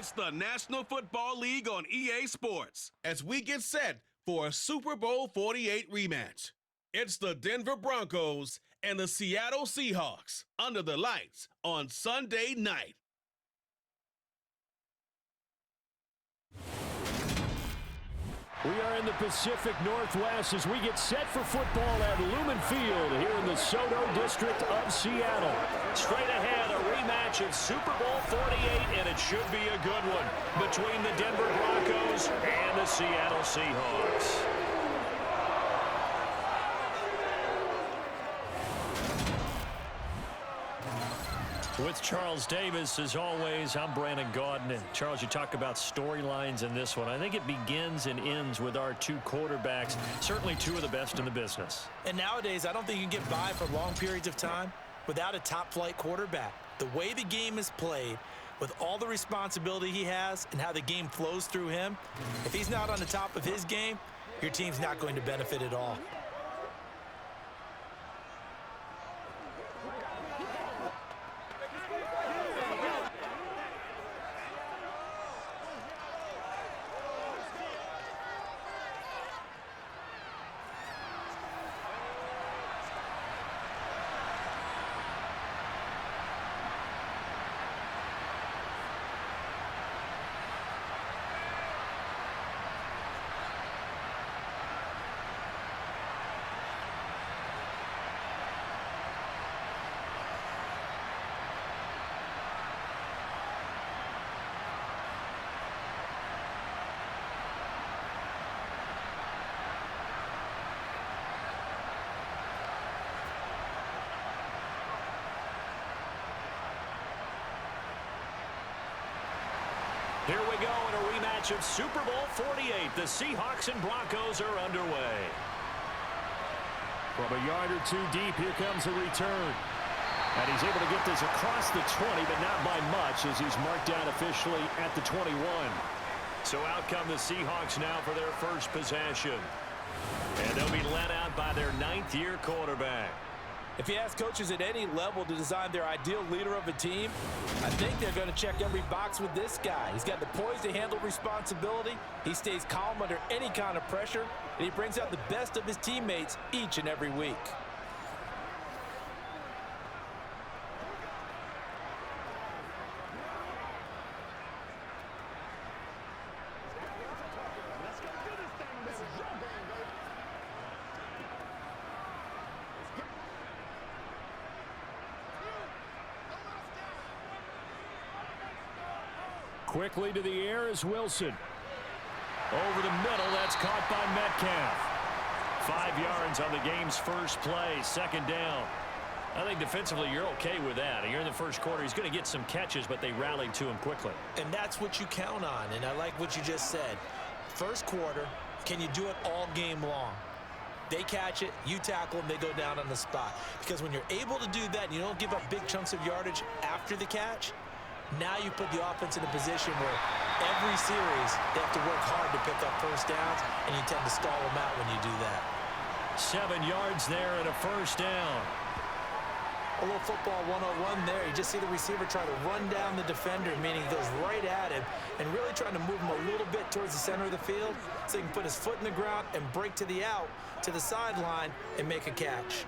It's the National Football League on EA Sports as we get set for a Super Bowl 48 rematch. It's the Denver Broncos and the Seattle Seahawks under the lights on Sunday night. We are in the Pacific Northwest as we get set for football at Lumen Field here in the Soto District of Seattle. Straight ahead, a rematch of Super Bowl 48, and it should be a good one between the Denver Broncos and the Seattle Seahawks. With Charles Davis, as always, I'm Brandon Gaudin. And Charles, you talk about storylines in this one. I think it begins and ends with our two quarterbacks, certainly two of the best in the business. And nowadays, I don't think you can get by for long periods of time without a top-flight quarterback. The way the game is played, with all the responsibility he has and how the game flows through him, if he's not on the top of his game, your team's not going to benefit at all. Here we go in a rematch of Super Bowl 48. The Seahawks and Broncos are underway. From a yard or two deep, here comes a return. And he's able to get this across the 20, but not by much as he's marked down officially at the 21. So out come the Seahawks now for their first possession. And they'll be led out by their ninth-year quarterback. If you ask coaches at any level to design their ideal leader of a team, I think they're going to check every box with this guy. He's got the poise to handle responsibility. He stays calm under any kind of pressure, and he brings out the best of his teammates each and every week. Quickly to the air is Wilson. Over the middle, that's caught by Metcalf. 5 yards on the game's first play, second down. I think defensively you're okay with that. You're in the first quarter. He's going to get some catches, but they rallied to him quickly. And that's what you count on, and I like what you just said. First quarter, can you do it all game long? They catch it, you tackle them, they go down on the spot. Because when you're able to do that and you don't give up big chunks of yardage after the catch, now you put the offense in a position where every series they have to work hard to pick up first downs, and you tend to stall them out when you do that. 7 yards there and a first down. A little football 101 there. You just see the receiver try to run down the defender, meaning he goes right at him and really trying to move him a little bit towards the center of the field so he can put his foot in the ground and break to the out, to the sideline, and make a catch.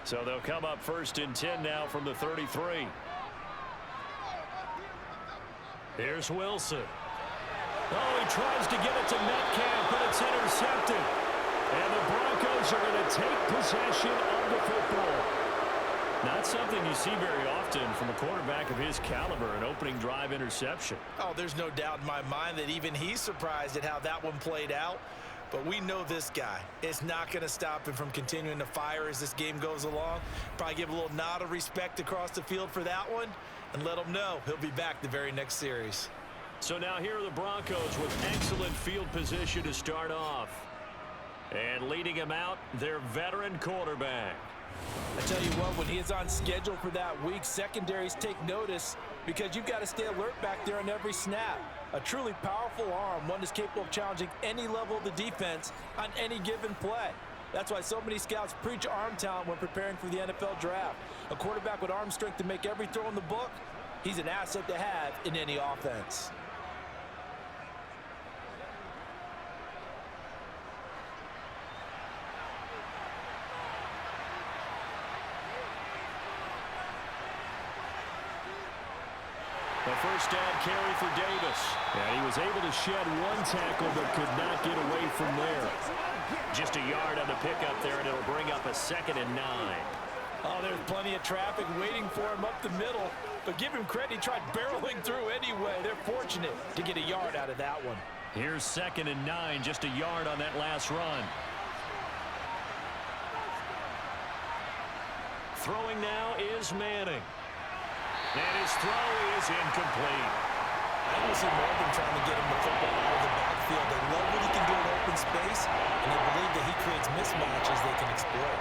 So they'll come up first and 10 now from the 33. Here's Wilson. Oh, he tries to get it to Metcalf, but it's intercepted. And the Broncos are going to take possession of the football. Not something you see very often from a quarterback of his caliber, an opening drive interception. Oh, there's no doubt in my mind that even he's surprised at how that one played out. But we know this guy is not going to stop him from continuing to fire as this game goes along. Probably give a little nod of respect across the field for that one and let him know he'll be back the very next series. So now here are the Broncos with excellent field position to start off. And leading him out, their veteran quarterback. I tell you what, when he is on schedule for that week, secondaries take notice because you've got to stay alert back there on every snap. A truly powerful arm, one that's capable of challenging any level of the defense on any given play. That's why so many scouts preach arm talent when preparing for the NFL draft. A quarterback with arm strength to make every throw in the book, He's an asset to have in any offense. The first down carry for Davis. And he was able to shed one tackle but could not get away from there. Just a yard on the pickup there, and it'll bring up a 2nd and 9. Oh, there's plenty of traffic waiting for him up the middle. But give him credit, he tried barreling through anyway. They're fortunate to get a yard out of that one. Here's 2nd and 9, just a yard on that last run. Throwing now is Manning. And his throw is incomplete. I can see more than trying to get him the football out of the backfield. They love what he can do in open space, and they believe that he creates mismatches they can exploit.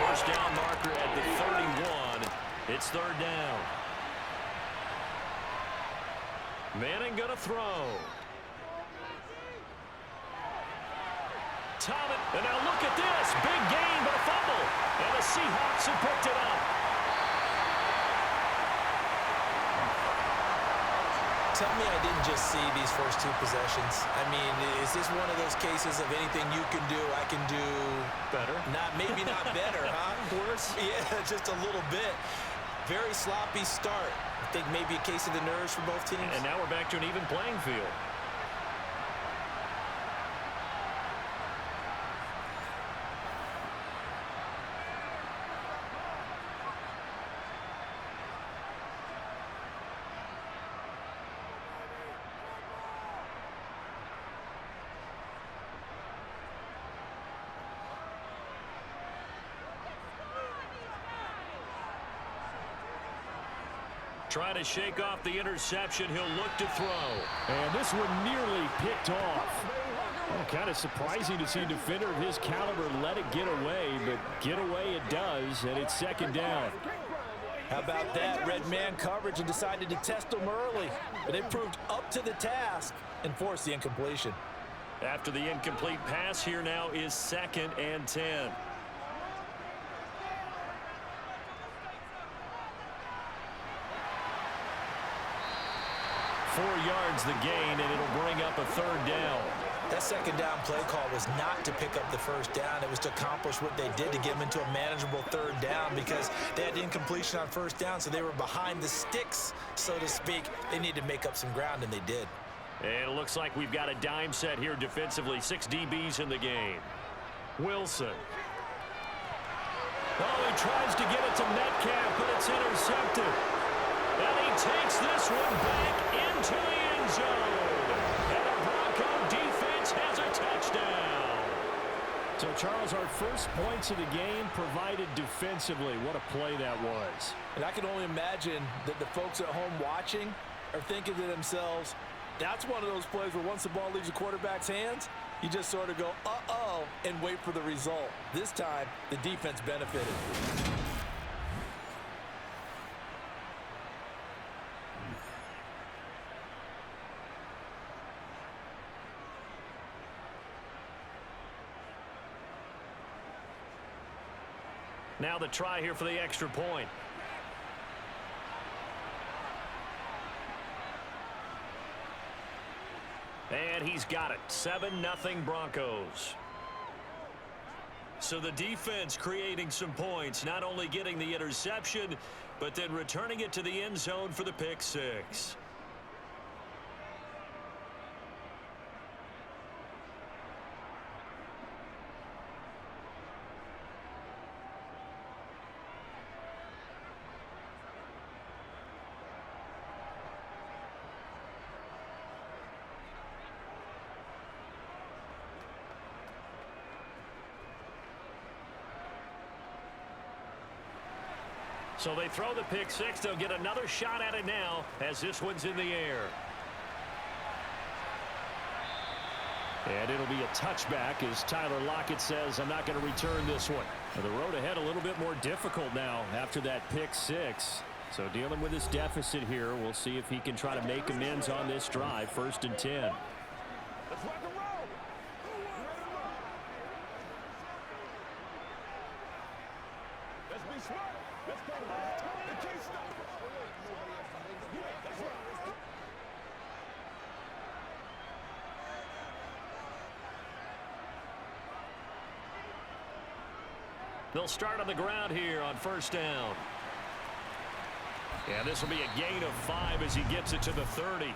First down marker at the 31. It's 3rd down. Manning gonna throw. Thomas, and now look at this. Big gain, but a fumble. And the Seahawks have picked it up. Tell me I didn't just see these first 2 possessions. I mean, is this one of those cases of anything you can do, I can do better? Maybe not better, huh? Worse? Yeah, just a little bit. Very sloppy start. I think maybe a case of the nerves for both teams. And now we're back to an even playing field. Trying to shake off the interception. He'll look to throw. And this one nearly picked off. Well, kind of surprising to see a defender of his caliber let it get away, but get away it does, and it's 2nd down. How about that? Red man coverage and decided to test them early. But they proved up to the task and forced the incompletion. After the incomplete pass, here now is 2nd and 10. Four yards the gain, and it'll bring up a 3rd down. That 2nd down play call was not to pick up the 1st down. It was to accomplish what they did to get them into a manageable 3rd down because they had incompletion on 1st down, so they were behind the sticks, so to speak. They needed to make up some ground, and they did. And it looks like we've got a dime set here defensively. 6 DBs in the game. Wilson. Oh, he tries to get it to Metcalf, but it's intercepted. And he takes this one back into the end zone. And the Bronco defense has a touchdown. So, Charles, our first points of the game provided defensively. What a play that was. And I can only imagine that the folks at home watching are thinking to themselves, that's one of those plays where once the ball leaves the quarterback's hands, you just sort of go, uh-oh, and wait for the result. This time, the defense benefited. Now the try here for the extra point. And he's got it. 7-0 Broncos. So the defense creating some points, not only getting the interception, but then returning it to the end zone for the pick six. So they throw the pick six. They'll get another shot at it now as this one's in the air. And it'll be a touchback as Tyler Lockett says, I'm not going to return this one. And the road ahead a little bit more difficult now after that pick six. So dealing with this deficit here, we'll see if he can try to make amends on this drive. 1st and 10. They'll start on the ground here on first down. And this will be a gain of 5 as he gets it to the 30.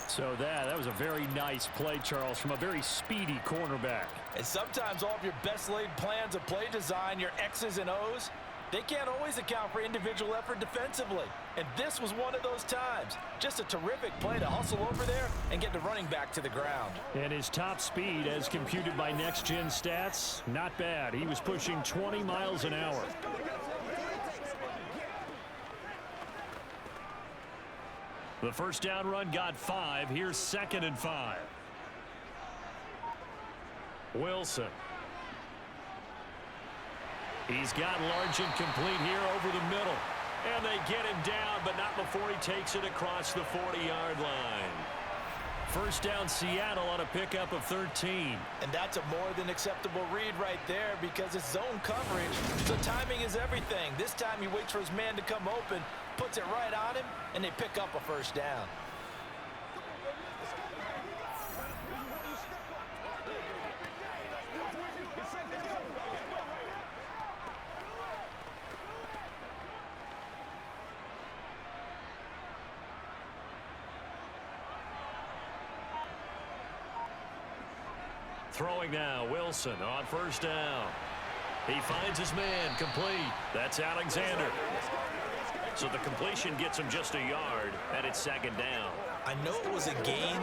So that was a very nice play, Charles, from a very speedy cornerback. And sometimes all of your best laid plans of play design, your X's and O's, they can't always account for individual effort defensively. And this was one of those times. Just a terrific play to hustle over there and get the running back to the ground. And his top speed, as computed by Next Gen Stats, not bad. He was pushing 20 miles an hour. The first down run got 5. Here's 2nd and 5. Wilson. He's got Largent complete here over the middle. And they get him down, but not before he takes it across the 40-yard line. First down Seattle on a pickup of 13. And that's a more than acceptable read right there because it's zone coverage, so timing is everything. This time he waits for his man to come open, puts it right on him, and they pick up a first down. Throwing now, Wilson on first down. He finds his man complete. That's Alexander. So the completion gets him just a yard, and it's 2nd down. I know it was a gain,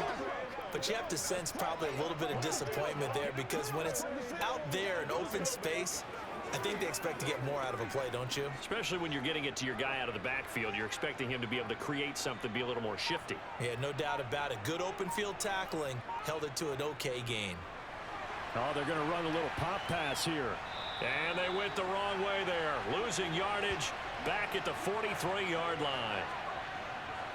but you have to sense probably a little bit of disappointment there because when it's out there in open space, I think they expect to get more out of a play, don't you? Especially when you're getting it to your guy out of the backfield. You're expecting him to be able to create something, be a little more shifty. Yeah, no doubt about it. Good open field tackling held it to an okay gain. Oh, they're going to run a little pop pass here. And they went the wrong way there. Losing yardage back at the 43-yard line.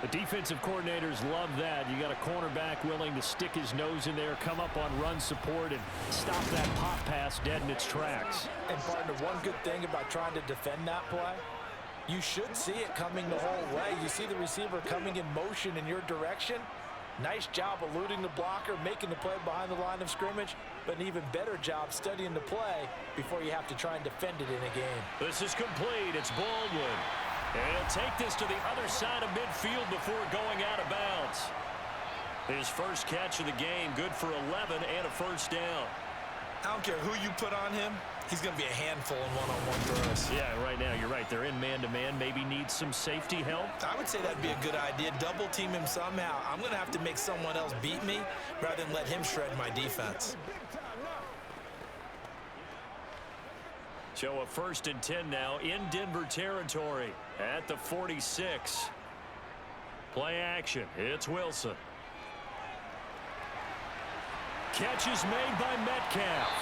The defensive coordinators love that. You got a cornerback willing to stick his nose in there, come up on run support, and stop that pop pass dead in its tracks. And partner, one good thing about trying to defend that play, you should see it coming the whole way. You see the receiver coming in motion in your direction. Nice job eluding the blocker, making the play behind the line of scrimmage, but an even better job studying the play before you have to try and defend it in a game. This is complete. It's Baldwin. And he'll take this to the other side of midfield before going out of bounds. His first catch of the game, good for 11 and a first down. I don't care who you put on him, he's going to be a handful in one-on-one throws. Yeah, right now, you're right. They're in man-to-man. Maybe needs some safety help. I would say that'd be a good idea. Double team him somehow. I'm going to have to make someone else beat me rather than let him shred my defense. So a 1st and 10 now in Denver territory at the 46. Play action. It's Wilson. Catch is made by Metcalf.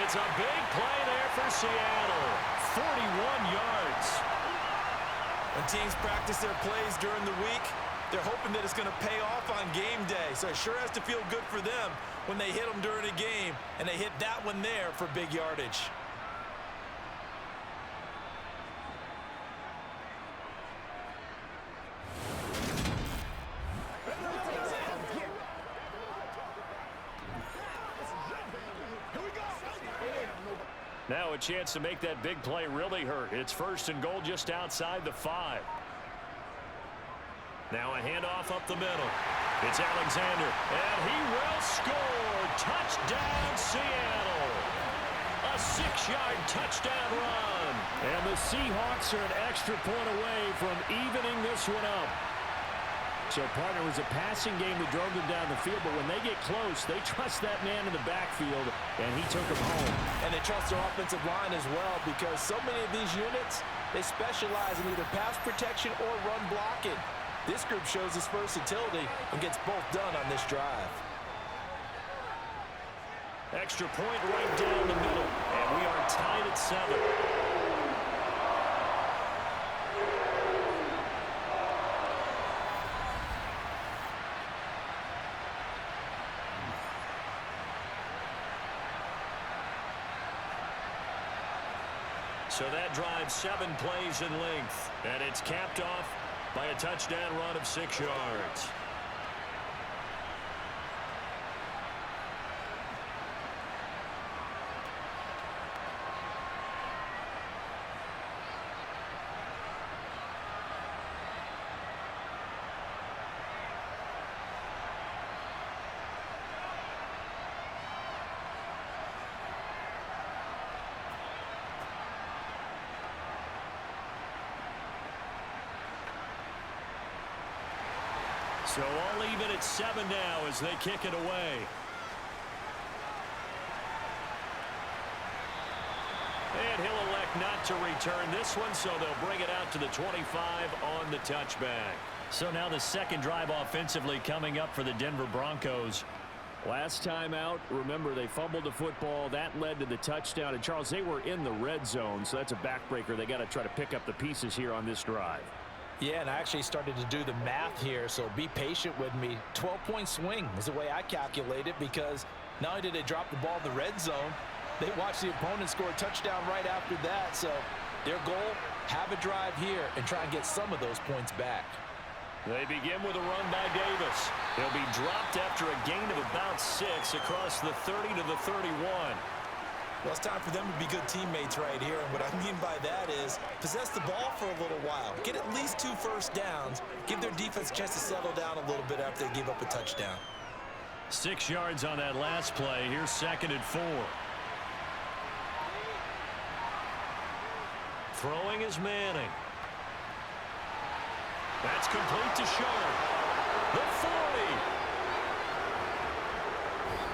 It's a big play there for Seattle. 41 yards. When teams practice their plays during the week, they're hoping that it's going to pay off on game day. So it sure has to feel good for them when they hit them during a game, and they hit that one there for big yardage. Now a chance to make that big play really hurt. It's 1st and goal just outside the 5. Now a handoff up the middle. It's Alexander, and he will score. Touchdown, Seattle. A 6-yard touchdown run. And the Seahawks are an extra point away from evening this one up. So, partner, it was a passing game that drove them down the field, but when they get close, they trust that man in the backfield, and he took them home. And they trust their offensive line as well because so many of these units, they specialize in either pass protection or run blocking. This group shows its versatility and gets both done on this drive. Extra point right down the middle, and we are tied at 7. So that drives 7 plays in length, and it's capped off by a touchdown run of 6 yards. So all even at 7 now as they kick it away. And he'll elect not to return this one, so they'll bring it out to the 25 on the touchback. So now the second drive offensively coming up for the Denver Broncos. Last time out, remember, they fumbled the football. That led to the touchdown. And, Charles, they were in the red zone, so that's a backbreaker. They got to try to pick up the pieces here on this drive. Yeah, and I actually started to do the math here, so be patient with me. 12-point swing is the way I calculate it, because not only did they drop the ball in the red zone, they watched the opponent score a touchdown right after that. So their goal, have a drive here and try and get some of those points back. They begin with a run by Davis. He'll be dropped after a gain of about 6 across the 30 to the 31. Well, it's time for them to be good teammates right here. And what I mean by that is possess the ball for a little while. Get at least 2 first downs. Give their defense a chance to settle down a little bit after they give up a touchdown. 6 yards on that last play. Here's 2nd and 4. Throwing is Manning. That's complete to Sharp. The 40.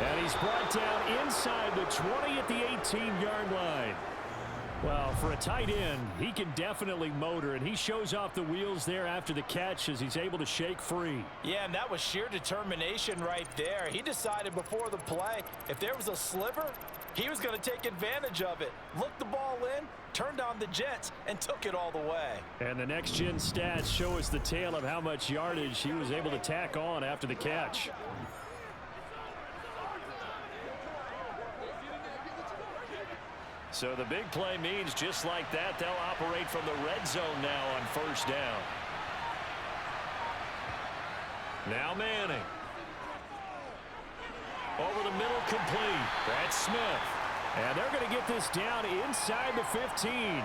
And he's brought down inside the 20 at the 18-yard line. Well, for a tight end, he can definitely motor, and he shows off the wheels there after the catch as he's able to shake free. Yeah, and that was sheer determination right there. He decided before the play, if there was a sliver, he was going to take advantage of it. Looked the ball in, turned on the jets, and took it all the way. And the next-gen stats show us the tale of how much yardage he was able to tack on after the catch. So the big play means just like that, they'll operate from the red zone now on first down. Now Manning. Over the middle, complete. That's Smith. And they're going to get this down inside the 15.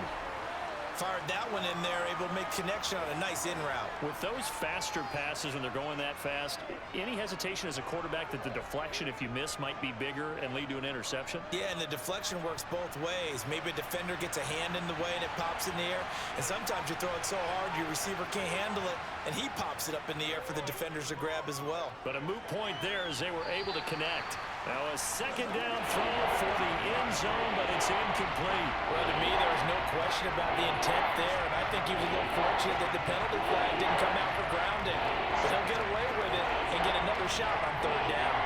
Fired that one in there, able to make connection on a nice in route. With those faster passes when they're going that fast, any hesitation as a quarterback that the deflection, if you miss, might be bigger and lead to an interception? Yeah, and the deflection works both ways. Maybe a defender gets a hand in the way and it pops in the air. And sometimes you throw it so hard your receiver can't handle it, and he pops it up in the air for the defenders to grab as well. But a moot point there as they were able to connect. Now a second down throw for the end zone, but it's incomplete. Well, to me, there was no question about the intent there, and I think he was a little fortunate that the penalty flag didn't come out for grounding. But he'll get away with it and get another shot on 3rd down.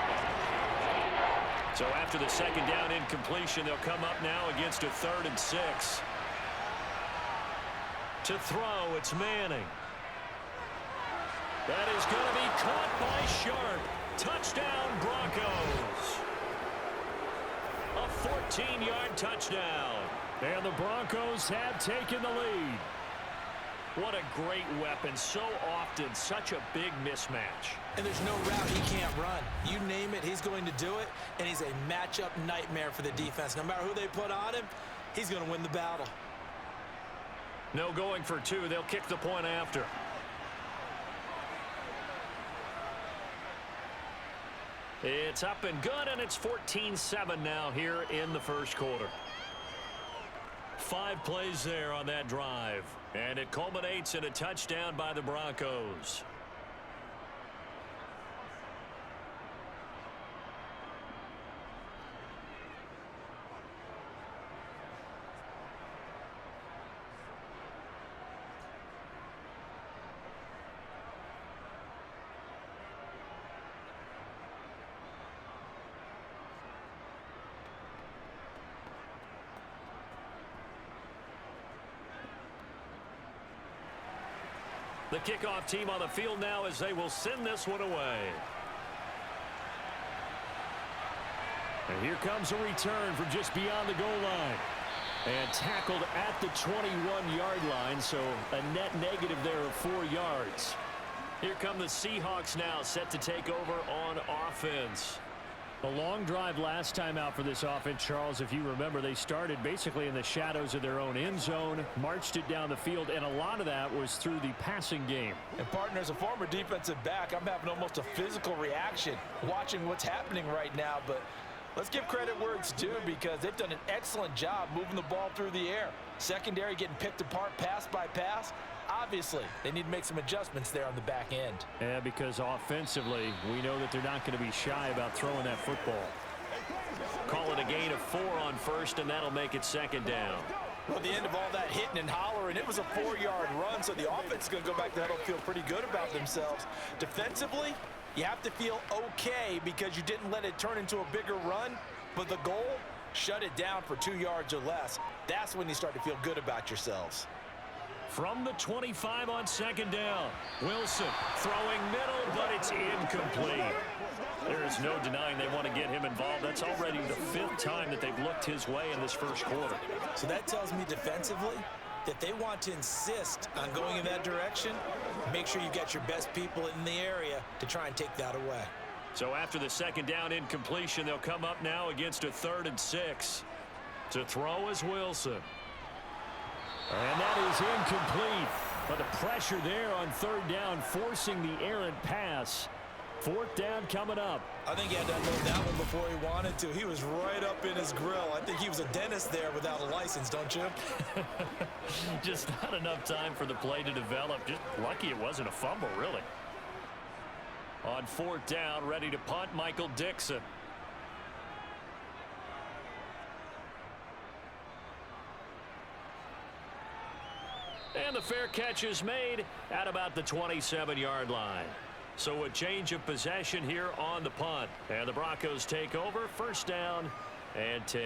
So after the second down incompletion, they'll come up now against a 3rd and 6. To throw, it's Manning. That is going to be caught by Sharp. Touchdown, Broncos. A 14-yard touchdown. And the Broncos have taken the lead. What a great weapon. So often, such a big mismatch. And there's no route he can't run. You name it, he's going to do it, and he's a matchup nightmare for the defense. No matter who they put on him, he's going to win the battle. No going for 2. They'll kick the point after. It's up and good, and it's 14-7 now here in the first quarter. 5 plays there on that drive, and it culminates in a touchdown by the Broncos. The kickoff team on the field now as they will send this one away. And here comes a return from just beyond the goal line. And tackled at the 21-yard line, so a net negative there of 4 yards. Here come the Seahawks now, set to take over on offense. A long drive last time out for this offense, Charles. If you remember, they started basically in the shadows of their own end zone, marched it down the field, and a lot of that was through the passing game. And partner, as a former defensive back, I'm having almost a physical reaction watching what's happening right now. But let's give credit where it's due, because they've done an excellent job moving the ball through the air. Secondary getting picked apart pass by pass. Obviously, they need to make some adjustments there on the back end. Yeah, because offensively, we know that they're not going to be shy about throwing that football. Call it a gain of 4 on first, and that'll make it second down. Well, at the end of all that hitting and hollering, it was a 4-yard run, so the offense is going to go back to huddle and feel pretty good about themselves. Defensively, you have to feel okay because you didn't let it turn into a bigger run, but the goal, shut it down for 2 yards or less. That's when you start to feel good about yourselves. From the 25 on second down, Wilson throwing middle, but it's incomplete. There is no denying they want to get him involved. That's already the 5th time that they've looked his way in this first quarter. So that tells me defensively that they want to insist on going in that direction. Make sure you get your best people in the area to try and take that away. So after the second down incompletion, they'll come up now against a 3rd and 6. To throw is Wilson. And that is incomplete. But the pressure there on 3rd down, forcing the errant pass. 4th down coming up. I think he had to unload that one before he wanted to. He was right up in his grill. I think he was a dentist there without a license, don't you? Just not enough time for the play to develop. Just lucky it wasn't a fumble, really. On 4th down, ready to punt, Michael Dixon. And the fair catch is made at about the 27-yard line. So a change of possession here on the punt. And the Broncos take over, 1st down and 10.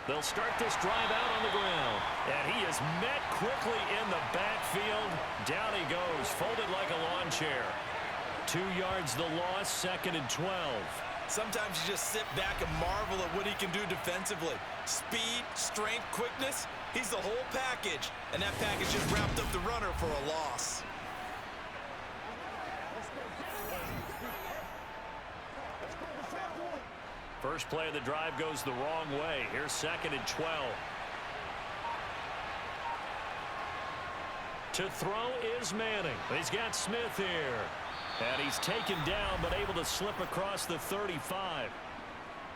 They'll start this drive out on the ground. And he is met quickly in the backfield. Down he goes, folded like a lawn chair. 2 yards the loss, 2nd and 12. Sometimes you just sit back and marvel at what he can do defensively. Speed, strength, quickness, he's the whole package. And that package just wrapped up the runner for a loss. First play of the drive goes the wrong way. Here's 2nd and 12. To throw is Manning. He's got Smith here. And he's taken down, but able to slip across the 35.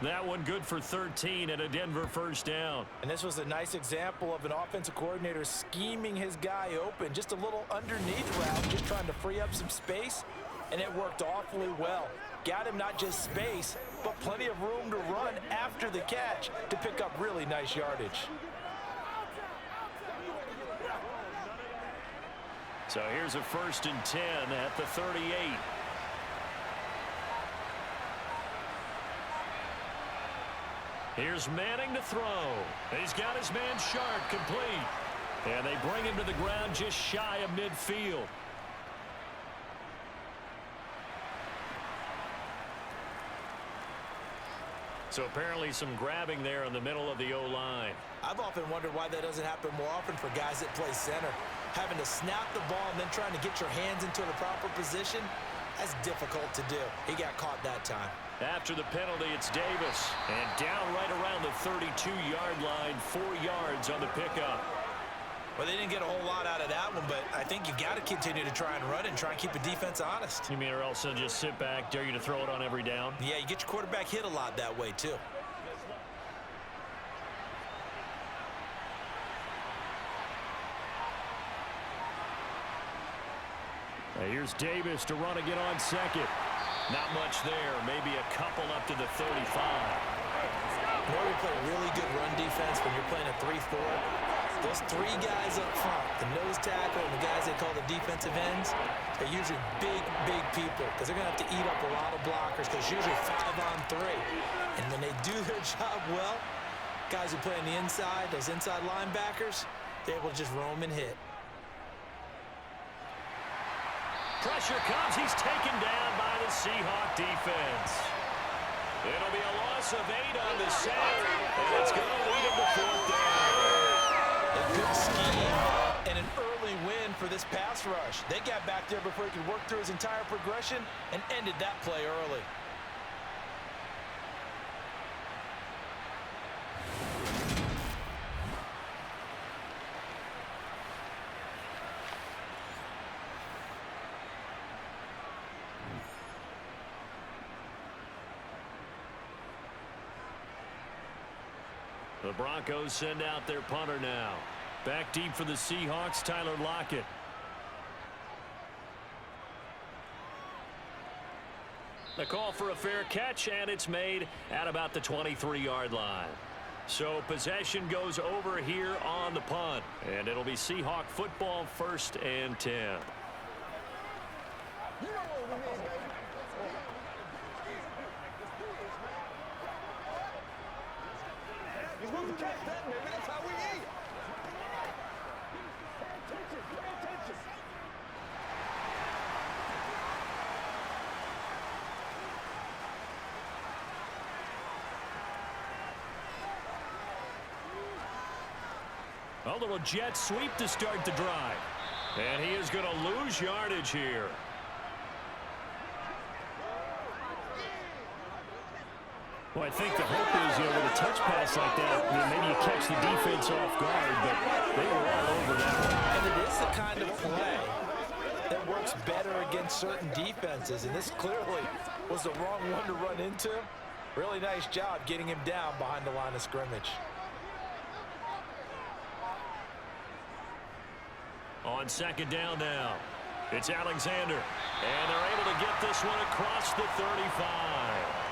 That one good for 13 and a Denver 1st down. And this was a nice example of an offensive coordinator scheming his guy open. Just a little underneath route, just trying to free up some space. And it worked awfully well. Got him not just space, but plenty of room to run after the catch to pick up really nice yardage. So here's a 1st and 10 at the 38. Here's Manning to throw. He's got his man Sharp complete. And they bring him to the ground just shy of midfield. So apparently some grabbing there in the middle of the O-line. I've often wondered why that doesn't happen more often for guys that play center. Having to snap the ball and then trying to get your hands into the proper position, that's difficult to do. He got caught that time. After the penalty, it's Davis. And down right around the 32-yard line, 4 yards on the pickup. Well, they didn't get a whole lot out of that one, but I think you got to continue to try and run and try and keep the defense honest. You mean or else they'll just sit back, dare you to throw it on every down? Yeah, you get your quarterback hit a lot that way, too. Here's Davis to run again on 2nd. Not much there, maybe a couple up to the 35. You know, we play really good run defense when you're playing a 3-4. Those 3 guys up front, the nose tackle and the guys they call the defensive ends, they're usually big, big people because they're going to have to eat up a lot of blockers because it's usually 5-on-3. And when they do their job well, guys who play on the inside, those inside linebackers, they're able to just roam and hit. Pressure comes. He's taken down by the Seahawk defense. It'll be a loss of 8 on the sack, and it's going to lead him to 4th down. A good scheme and an early win for this pass rush. They got back there before he could work through his entire progression and ended that play early. The Broncos send out their punter now. Back deep for the Seahawks, Tyler Lockett. The call for a fair catch, and it's made at about the 23-yard line. So possession goes over here on the punt, and it'll be Seahawk football, 1st and 10. You're supposed to catch that, baby. That's how we eat. A little jet sweep to start the drive. And he is going to lose yardage here. Well, I think the hope is, with a touch pass like that, maybe you catch the defense off guard, but they were all over that one. And it is the kind of play that works better against certain defenses, and this clearly was the wrong one to run into. Really nice job getting him down behind the line of scrimmage. On 2nd down now, it's Alexander, and they're able to get this one across the 35.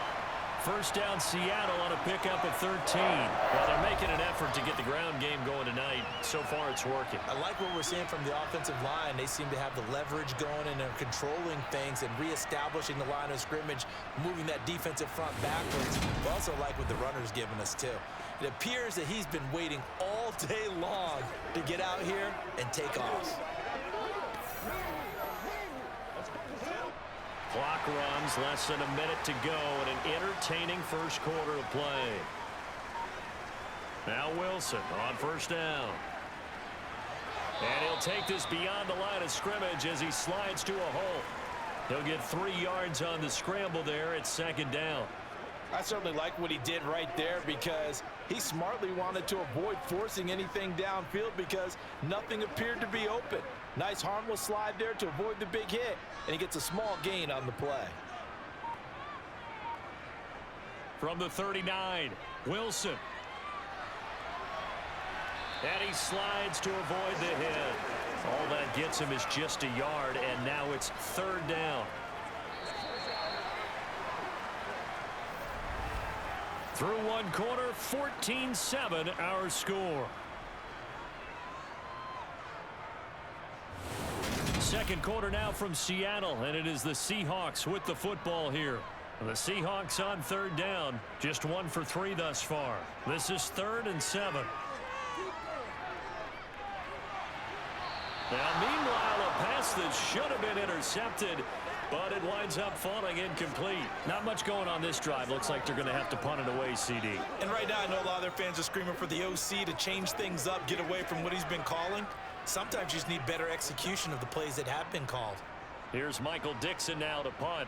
1st down Seattle on a pickup of 13. Well, they're making an effort to get the ground game going tonight. So far, it's working. I like what we're seeing from the offensive line. They seem to have the leverage going, and they're controlling things and reestablishing the line of scrimmage, moving that defensive front backwards. I also like what the runner's giving us, too. It appears that he's been waiting all day long to get out here and take off. Clock runs, less than a minute to go, and an entertaining first quarter of play. Now Wilson on 1st down. And he'll take this beyond the line of scrimmage as he slides to a hole. He'll get 3 yards on the scramble there at 2nd down. I certainly like what he did right there because he smartly wanted to avoid forcing anything downfield because nothing appeared to be open. Nice harmless slide there to avoid the big hit, and he gets a small gain on the play. From the 39, Wilson. And he slides to avoid the hit. All that gets him is just a yard, and now it's 3rd down. Through one quarter, 14-7 our score. 2nd quarter now from Seattle, and it is the Seahawks with the football here. The Seahawks on 3rd down, just 1 for 3 thus far. This is 3rd and 7. Now, meanwhile, a pass that should have been intercepted, but it winds up falling incomplete. Not much going on this drive. Looks like they're going to have to punt it away, CD. And right now, I know a lot of their fans are screaming for the OC to change things up, get away from what he's been calling. Sometimes you just need better execution of the plays that have been called. Here's Michael Dixon now to punt.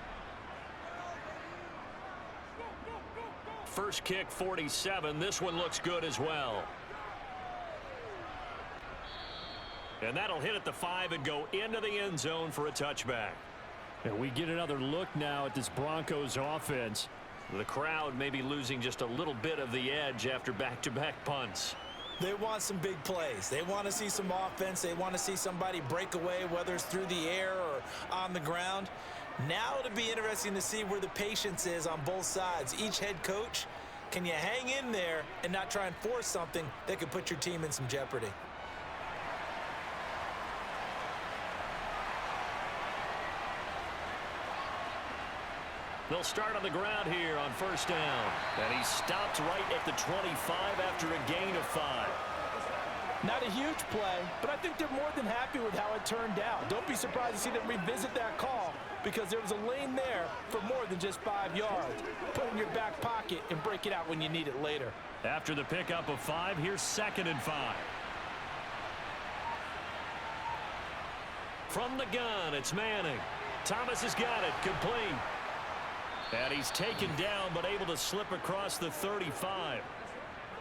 First kick, 47. This one looks good as well. And that'll hit at the 5 and go into the end zone for a touchback. And we get another look now at this Broncos offense. The crowd may be losing just a little bit of the edge after back-to-back punts. They want some big plays. They want to see some offense. They want to see somebody break away, whether it's through the air or on the ground. Now it'll be interesting to see where the patience is on both sides. Each head coach, can you hang in there and not try and force something that could put your team in some jeopardy? They'll start on the ground here on 1st down. And he stopped right at the 25 after a gain of 5. Not a huge play, but I think they're more than happy with how it turned out. Don't be surprised to see them revisit that call because there was a lane there for more than just 5 yards. Put it in your back pocket and break it out when you need it later. After the pickup of 5, here's 2nd and 5. From the gun, it's Manning. Thomas has got it, complete. And he's taken down, but able to slip across the 35.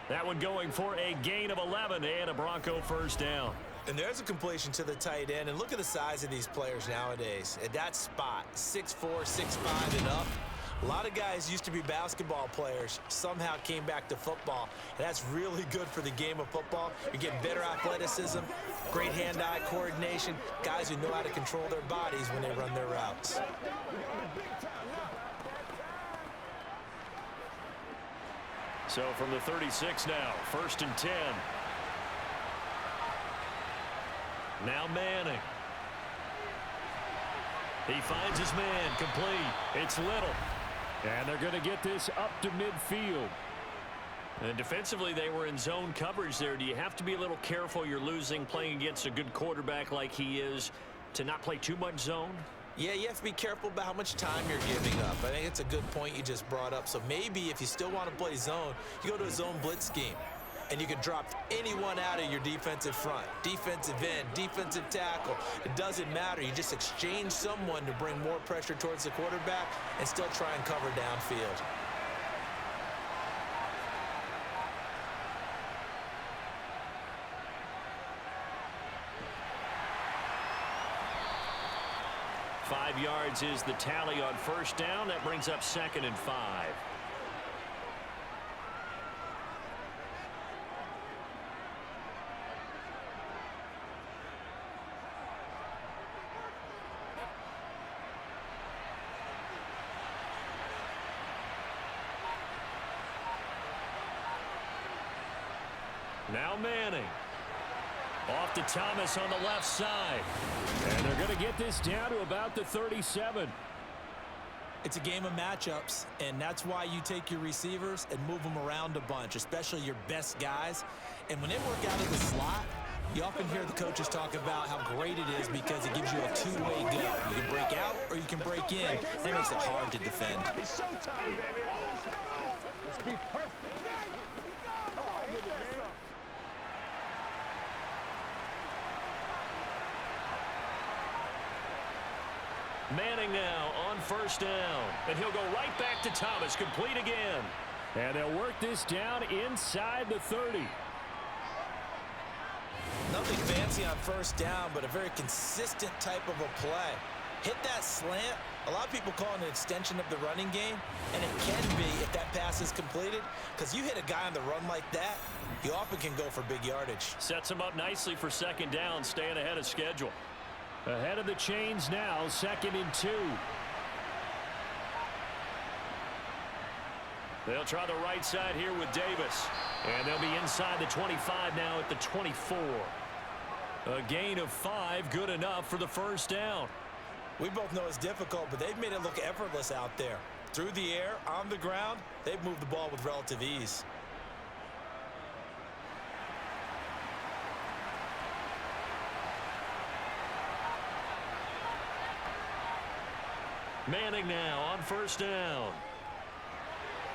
That one going for a gain of 11 and a Bronco 1st down. And there's a completion to the tight end. And look at the size of these players nowadays. At that spot, 6'4", 6'5", and up. A lot of guys used to be basketball players, somehow came back to football, and that's really good for the game of football. You're getting better athleticism, great hand-eye coordination, guys who know how to control their bodies when they run their routes. So from the 36 now, 1st and 10. Now Manning. He finds his man, complete. It's Little. And they're going to get this up to midfield. And defensively, they were in zone coverage there. Do you have to be a little careful? You're losing, playing against a good quarterback like he is, to not play too much zone? Yeah, you have to be careful about how much time you're giving up. I think it's a good point you just brought up. So maybe if you still want to play zone, you go to a zone blitz scheme. And you can drop anyone out of your defensive front. Defensive end, defensive tackle. It doesn't matter. You just exchange someone to bring more pressure towards the quarterback and still try and cover downfield. Five yards is the tally on 1st down. That brings up 2nd and 5. Now Manning. Off to Thomas on the left side. And they're going to get this down to about the 37. It's a game of matchups, and that's why you take your receivers and move them around a bunch, especially your best guys. And when they work out of the slot, you often hear the coaches talk about how great it is because it gives you a two-way go. You can break out or you can break in. That makes it hard to defend. It's showtime, baby. Let's be perfect. Manning now on 1st down. And he'll go right back to Thomas, complete again. And they'll work this down inside the 30. Nothing fancy on 1st down, but a very consistent type of a play. Hit that slant. A lot of people call it an extension of the running game, and it can be if that pass is completed, because you hit a guy on the run like that, you often can go for big yardage. Sets him up nicely for 2nd down, staying ahead of schedule. Ahead of the chains now, 2nd and 2. They'll try the right side here with Davis. And they'll be inside the 25 now at the 24. A gain of 5, good enough for the 1st down. We both know it's difficult, but they've made it look effortless out there. Through the air, on the ground, they've moved the ball with relative ease. Manning now on 1st down.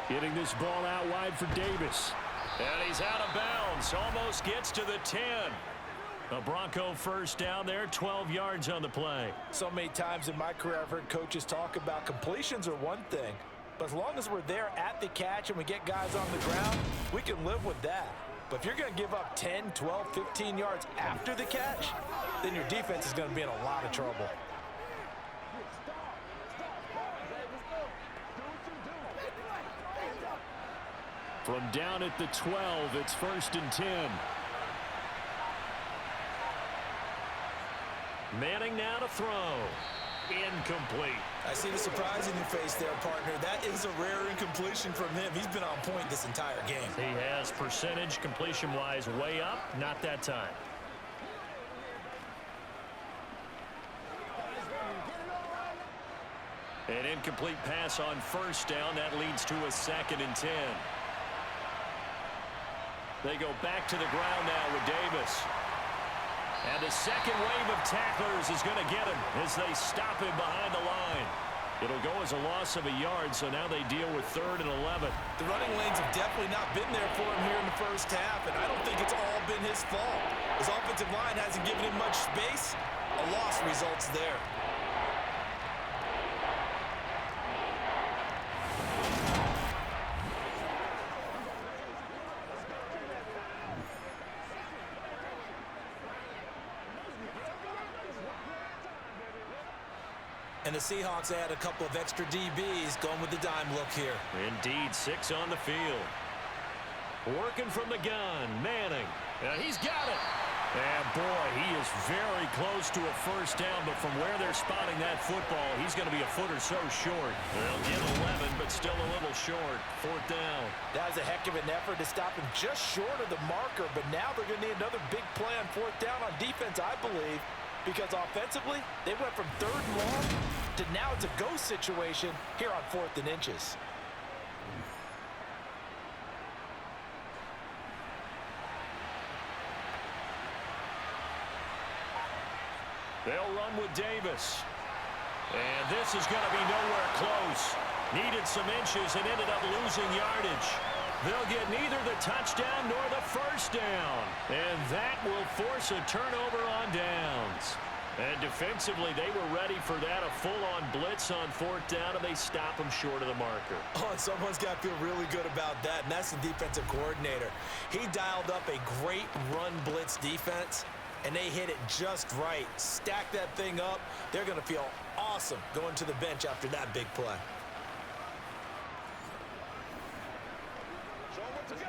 Getting this ball out wide for Davis. And he's out of bounds. Almost gets to the 10. A Bronco 1st down there, 12 yards on the play. So many times in my career I've heard coaches talk about completions are one thing, but as long as we're there at the catch and we get guys on the ground, we can live with that. But if you're going to give up 10, 12, 15 yards after the catch, then your defense is going to be in a lot of trouble. From down at the 12, it's 1st and 10. Manning now to throw. Incomplete. I see the surprise in your face there, partner. That is a rare incompletion from him. He's been on point this entire game. He has percentage completion-wise way up. Not that time. An incomplete pass on 1st down. That leads to a 2nd and 10. They go back to the ground now with Davis. And the second wave of tacklers is going to get him as they stop him behind the line. It'll go as a loss of a yard, so now they deal with 3rd and 11. The running lanes have definitely not been there for him here in the 1st half, and I don't think it's all been his fault. His offensive line hasn't given him much space. A loss results there. And the Seahawks add a couple of extra DBs going with the dime look here. Indeed, 6 on the field. Working from the gun, Manning. He's got it. And boy, he is very close to a first down, but from where they're spotting that football, he's going to be a foot or so short. They'll get 11, but still a little short. 4th down. That was a heck of an effort to stop him just short of the marker, but now they're going to need another big play on 4th down on defense, I believe, because offensively, they went from 3rd and long to now it's a go situation here on 4th and inches. They'll run with Davis. And this is going to be nowhere close. Needed some inches and ended up losing yardage. They'll get neither the touchdown nor the first down. And that will force a turnover on downs. And defensively, they were ready for that, a full-on blitz on 4th down, and they stop them short of the marker. Oh, and someone's got to feel really good about that, and that's the defensive coordinator. He dialed up a great run blitz defense, and they hit it just right. Stack that thing up. They're going to feel awesome going to the bench after that big play. Show 'em what to go.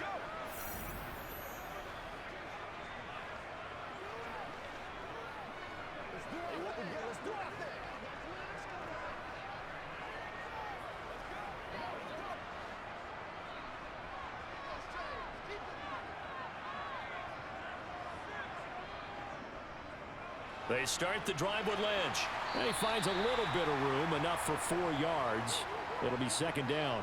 Let's do it. What we get. Let's do it. They start the drive with Lynch. And he finds a little bit of room, enough for 4 yards. It'll be 2nd down.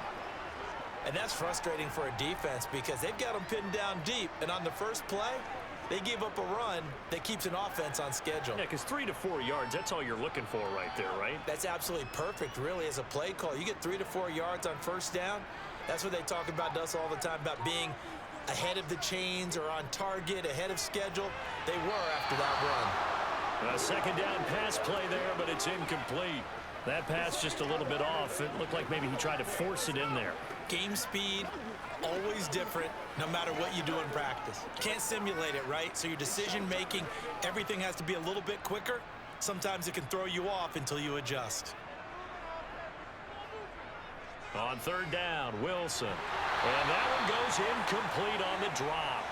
And that's frustrating for a defense because they've got them pinned down deep, and on the first play, they give up a run that keeps an offense on schedule. Yeah, because 3 to 4 yards, that's all you're looking for right there, right? That's absolutely perfect, really, as a play call. You get 3 to 4 yards on first down. That's what they talk about to us all the time, about being ahead of the chains or on target, ahead of schedule. They were after that run. A 2nd down pass play there, but it's incomplete. That pass just a little bit off. It looked like maybe he tried to force it in there. Game speed, always different, no matter what you do in practice. Can't simulate it, right? So your decision-making, everything has to be a little bit quicker. Sometimes it can throw you off until you adjust. On 3rd down, Wilson. And that one goes incomplete on the drop.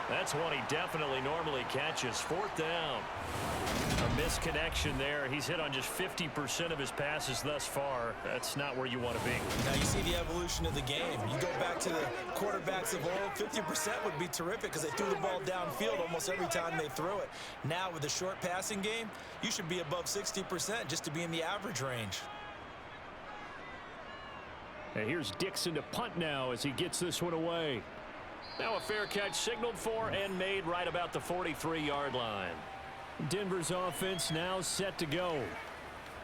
That's one he definitely normally catches. 4th down. A misconnection there. He's hit on just 50% of his passes thus far. That's not where you want to be. Now you see the evolution of the game. You go back to the quarterbacks of old, 50% would be terrific because they threw the ball downfield almost every time they threw it. Now with the short passing game, you should be above 60% just to be in the average range. And here's Dixon to punt now as he gets this one away. Now a fair catch signaled for and made right about the 43-yard line. Denver's offense now set to go.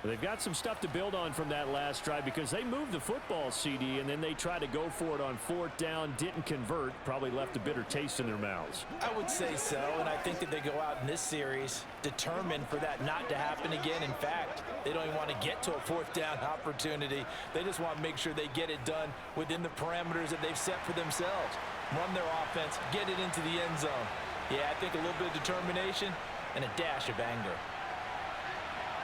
They've got some stuff to build on from that last drive because they moved the football, CD, and then they tried to go for it on 4th down, didn't convert, probably left a bitter taste in their mouths. I would say so, and I think that they go out in this series determined for that not to happen again. In fact, they don't even want to get to a 4th down opportunity. They just want to make sure they get it done within the parameters that they've set for themselves. Run their offense, get it into the end zone. Yeah, I think a little bit of determination and a dash of anger.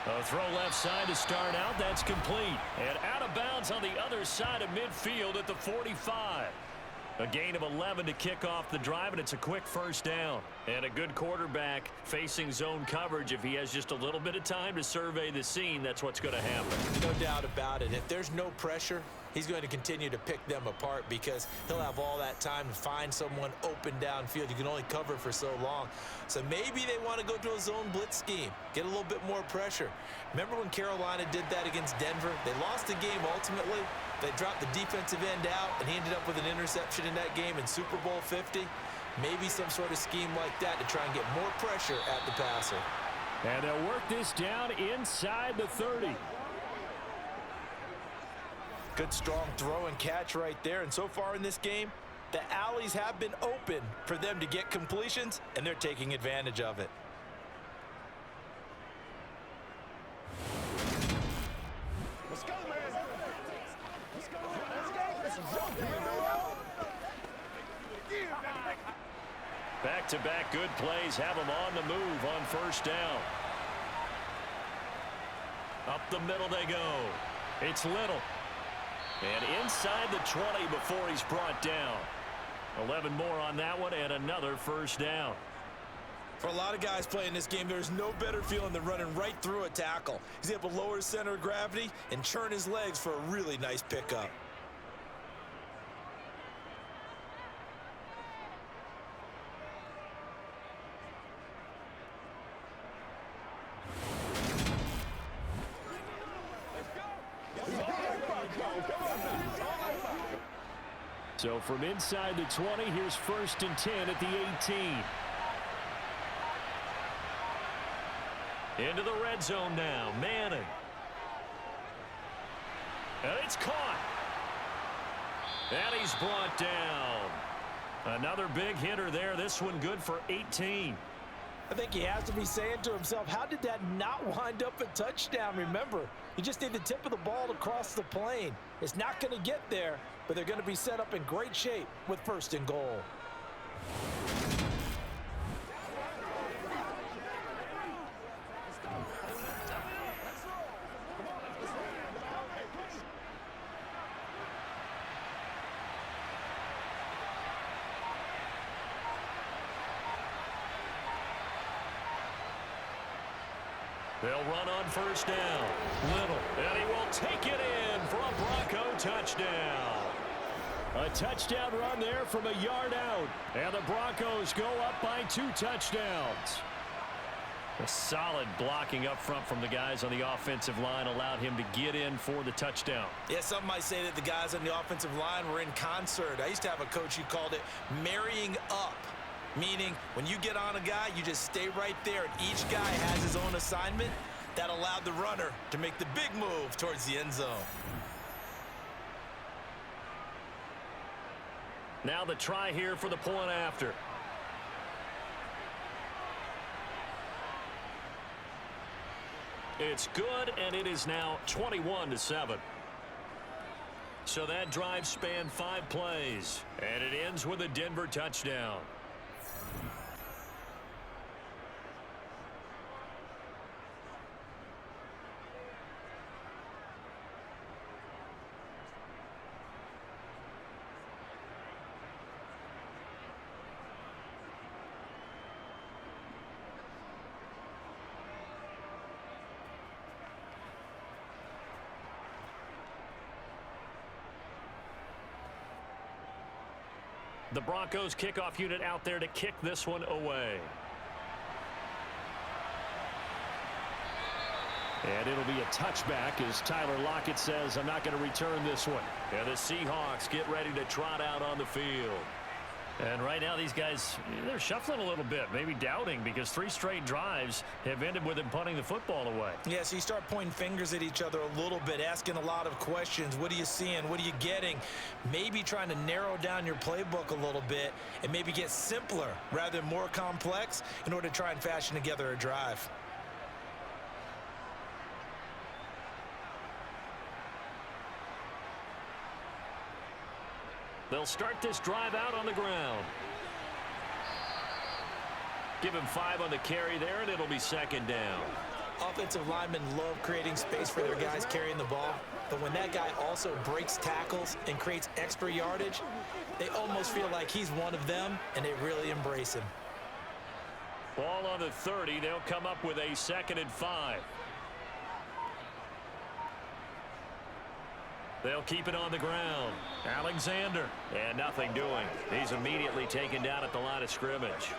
A throw left side to start out. That's complete. And out of bounds on the other side of midfield at the 45. A gain of 11 to kick off the drive, and it's a quick first down. And a good quarterback facing zone coverage. If he has just a little bit of time to survey the scene, that's what's going to happen. No doubt about it. If there's no pressure, he's going to continue to pick them apart because he'll have all that time to find someone open downfield. You can only cover for so long. So maybe they want to go to a zone blitz scheme, get a little bit more pressure. Remember when Carolina did that against Denver? They lost the game ultimately. They dropped the defensive end out, and he ended up with an interception in that game in Super Bowl 50. Maybe some sort of scheme like that to try and get more pressure at the passer. And they'll work this down inside the 30. Good strong throw and catch right there. And so far in this game, the alleys have been open for them to get completions, and they're taking advantage of it. Let's go, man. Let's go. Let's go. Back-to-back good plays have them on the move on first down. Up the middle they go. It's Little. And inside the 20 before he's brought down. 11 more on that one and another first down. For a lot of guys playing this game, there's no better feeling than running right through a tackle. He's able to lower his center of gravity and churn his legs for a really nice pickup. So from inside the 20, here's 1st and 10 at the 18. Into the red zone now. Madden. And it's caught. And he's brought down. Another big hitter there. This one good for 18. I think he has to be saying to himself, how did that not wind up a touchdown? Remember, you just need the tip of the ball to cross the plane. It's not going to get there, but they're going to be set up in great shape with 1st and goal. They'll run on 1st down. Little. And he will take it in for a Bronco touchdown. A touchdown run there from a yard out. And the Broncos go up by 2 touchdowns. A solid blocking up front from the guys on the offensive line allowed him to get in for the touchdown. Yeah, some might say that the guys on the offensive line were in concert. I used to have a coach who called it marrying up. Meaning, when you get on a guy, you just stay right there, and each guy has his own assignment. That allowed the runner to make the big move towards the end zone. Now the try here for the point after. It's good, and it is now 21-7. So that drive spanned 5 plays, and it ends with a Denver touchdown. The Broncos kickoff unit out there to kick this one away. And it'll be a touchback as Tyler Lockett says, I'm not going to return this one. And the Seahawks get ready to trot out on the field. And right now these guys, they're shuffling a little bit, maybe doubting, because 3 straight drives have ended with them punting the football away. Yeah, so you start pointing fingers at each other a little bit, asking a lot of questions. What are you seeing? What are you getting? Maybe trying to narrow down your playbook a little bit and maybe get simpler rather than more complex in order to try and fashion together a drive. They'll start this drive out on the ground. Give him 5 on the carry there, and it'll be 2nd down. Offensive linemen love creating space for their guys carrying the ball, but when that guy also breaks tackles and creates extra yardage, they almost feel like he's one of them, and they really embrace him. Ball on the 30. They'll come up with a 2nd and 5. They'll keep it on the ground. Alexander. And nothing doing. He's immediately taken down at the line of scrimmage.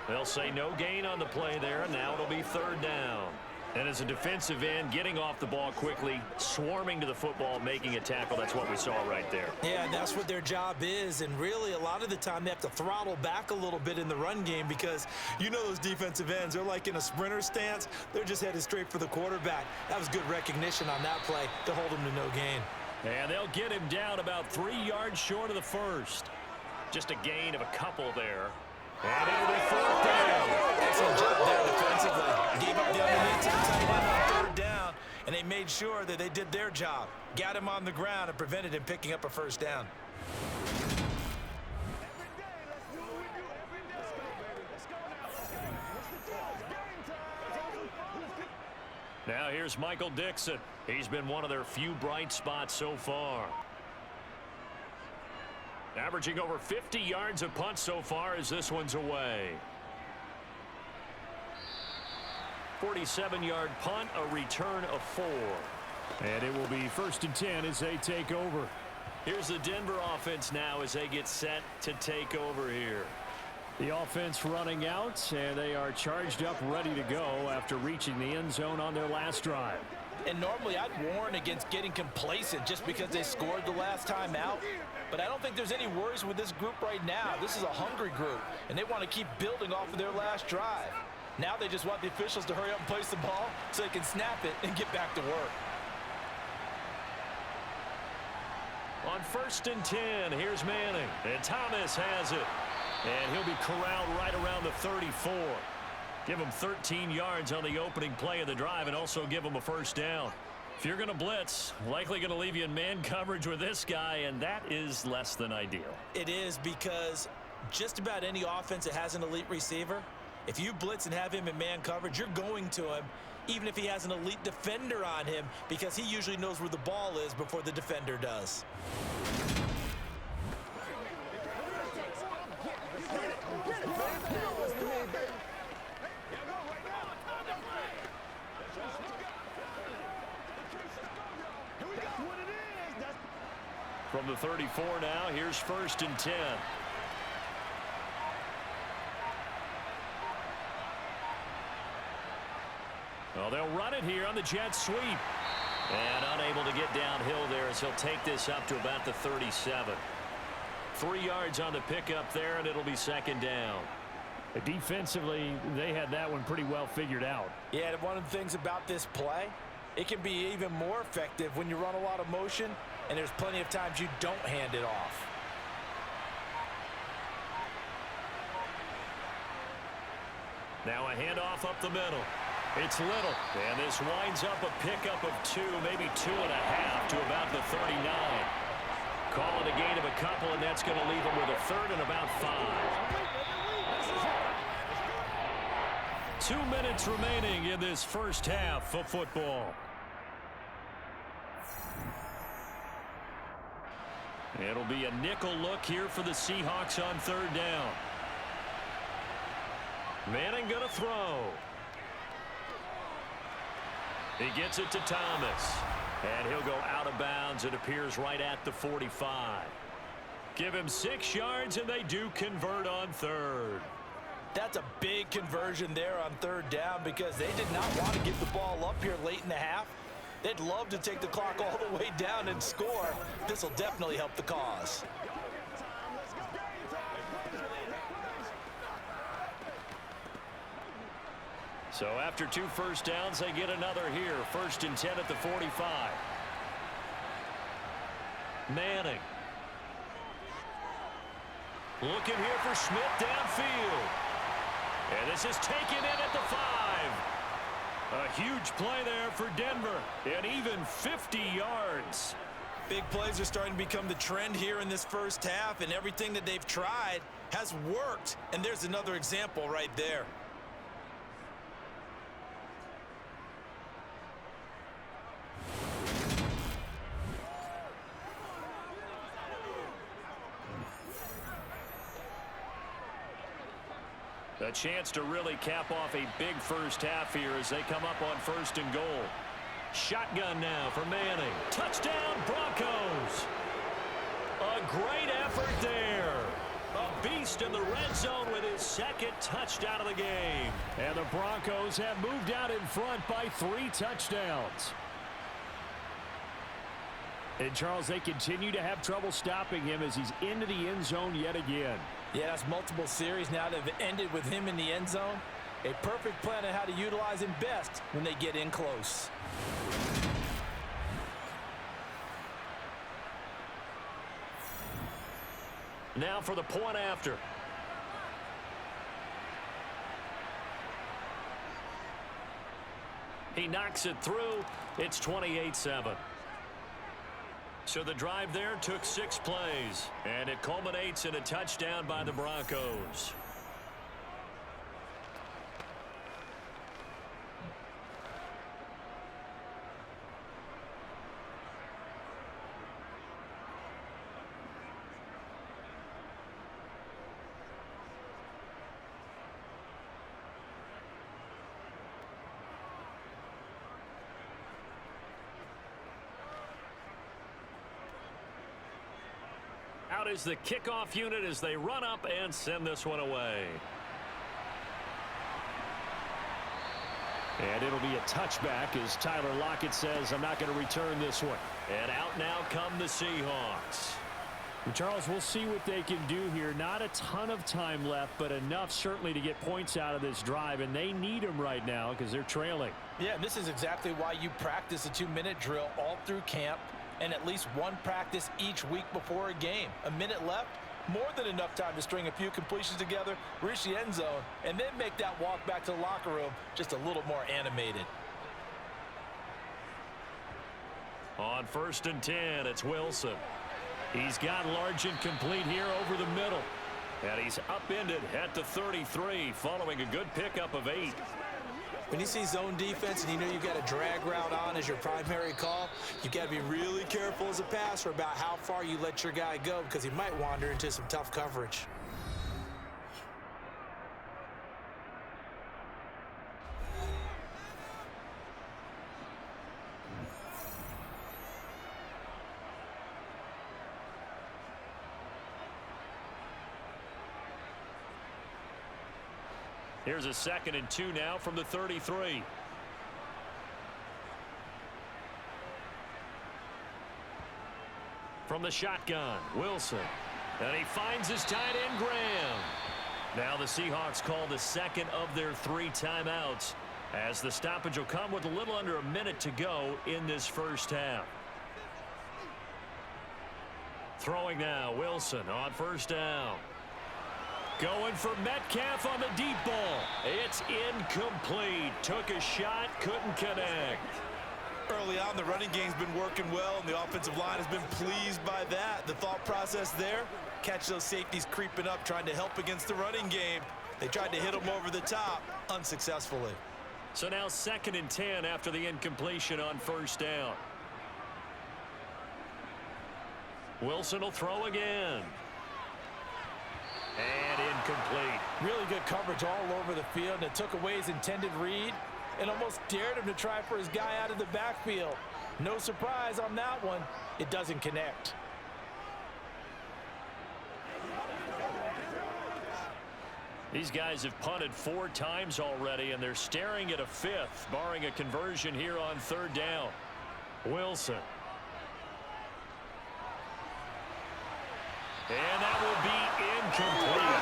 They'll say no gain on the play there. Now it'll be 3rd down. And as a defensive end, getting off the ball quickly, swarming to the football, making a tackle. That's what we saw right there. Yeah, and that's what their job is. And really, a lot of the time, they have to throttle back a little bit in the run game because you know those defensive ends, they're like in a sprinter stance. They're just headed straight for the quarterback. That was good recognition on that play to hold him to no gain. And they'll get him down about 3 yards short of the first. Just a gain of a couple there. And it'll be 4th down. Excellent job there defensively. Gave up the underneath to the tight end on 3rd down, and they made sure that they did their job. Got him on the ground and prevented him picking up a 1st down. Now here's Here's Michael Dixon. He's been one of their few bright spots so far. Averaging over 50 yards a punt so far as this one's away. 47-yard punt, a return of 4. And it will be 1st and 10 as they take over. Here's the Denver offense now as they get set to take over here. The offense running out, and they are charged up, ready to go after reaching the end zone on their last drive. And normally I'd warn against getting complacent just because they scored the last time out. But I don't think there's any worries with this group right now. This is a hungry group, and they want to keep building off of their last drive. Now they just want the officials to hurry up and place the ball so they can snap it and get back to work. On 1st and 10, here's Manning. And Thomas has it. And he'll be corralled right around the 34. Give him 13 yards on the opening play of the drive and also give him a 1st down. If you're going to blitz, likely going to leave you in man coverage with this guy, and that is less than ideal. It is, because just about any offense that has an elite receiver, if you blitz and have him in man coverage, you're going to him, even if he has an elite defender on him, because he usually knows where the ball is before the defender does. From the 34 now, here's 1st and 10. Well, they'll run it here on the jet sweep. And unable to get downhill there as he'll take this up to about the 37. 3 yards on the pickup there, and it'll be 2nd down. Defensively, they had that one pretty well figured out. Yeah, and one of the things about this play, it can be even more effective when you run a lot of motion, and there's plenty of times you don't hand it off. Now a handoff up the middle. It's Little, and this winds up a pickup of 2, maybe 2.5 to about the 39. Call it a gain of a couple, and that's going to leave them with a 3rd and about 5. 2 minutes remaining in this first half of football. It'll be a nickel look here for the Seahawks on 3rd down. Manning going to throw. He gets it to Thomas. And he'll go out of bounds. It appears right at the 45. Give him 6 yards, and they do convert on 3rd. That's a big conversion there on 3rd down, because they did not want to give the ball up here late in the half. They'd love to take the clock all the way down and score. This will definitely help the cause. So after 2 first downs, they get another here. 1st and 10 at the 45. Manning. Looking here for Schmidt downfield. And this is taken in at the 5. A huge play there for Denver. And even 50 yards. Big plays are starting to become the trend here in this first half, and everything that they've tried has worked. And there's another example right there. A chance to really cap off a big first half here as they come up on 1st and goal. Shotgun now for Manning. Touchdown, Broncos. A great effort there. A beast in the red zone with his 2nd touchdown of the game. And the Broncos have moved out in front by 3 touchdowns. And, Charles, they continue to have trouble stopping him as he's into the end zone yet again. Yeah, that's multiple series now that have ended with him in the end zone. A perfect plan on how to utilize him best when they get in close. Now for the point after. He knocks it through. It's 28-7. So the drive there took 6 plays, and it culminates in a touchdown by the Broncos. is the kickoff unit as they run up and send this one away. And it'll be a touchback as Tyler Lockett says, I'm not going to return this one. And out now come the Seahawks. And Charles, we'll see what they can do here. Not a ton of time left, but enough certainly to get points out of this drive, and they need them right now because they're trailing. Yeah, and this is exactly why you practice a 2-minute drill all through camp and at least one practice each week before a game. A minute left, more than enough time to string a few completions together, reach the end zone, and then make that walk back to the locker room just a little more animated. On 1st and 10, it's Wilson. He's got large and complete here over the middle. And he's upended at the 33 following a good pickup of 8. When you see zone defense and you know you've got a drag route on as your primary call, you've got to be really careful as a passer about how far you let your guy go because he might wander into some tough coverage. Here's a 2nd and 2 now from the 33. From the shotgun, Wilson. And he finds his tight end, Graham. Now the Seahawks call the 2nd of their 3 timeouts as the stoppage will come with a little under a minute to go in this first half. Throwing now, Wilson on 1st down. Going for Metcalf on the deep ball. It's incomplete. Took a shot, couldn't connect. Early on, the running game's been working well, and the offensive line has been pleased by that. The thought process there, catch those safeties creeping up, trying to help against the running game. They tried to hit them over the top, unsuccessfully. So now 2nd and 10 after the incompletion on 1st down. Wilson will throw again. And incomplete. Really good coverage all over the field, and it took away his intended read and almost dared him to try for his guy out of the backfield. No surprise on that one. It doesn't connect. These guys have punted 4 times already, and they're staring at a 5th, barring a conversion here on 3rd down. Wilson. And that will be incomplete.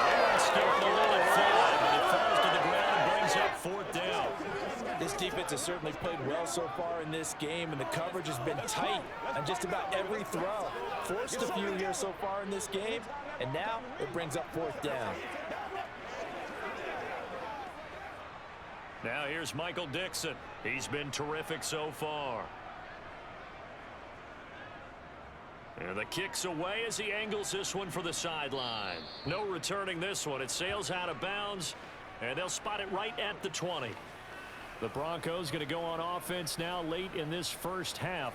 Aaron scared to let it fly, but it falls to the ground and brings up 4th down. This defense has certainly played well so far in this game, and the coverage has been tight on just about every throw. Forced a few here so far in this game, and now it brings up 4th down. Now here's Michael Dixon. He's been terrific so far. And the kick's away as he angles this one for the sideline. No returning this one. It sails out of bounds, and they'll spot it right at the 20. The Broncos going to go on offense now late in this first half.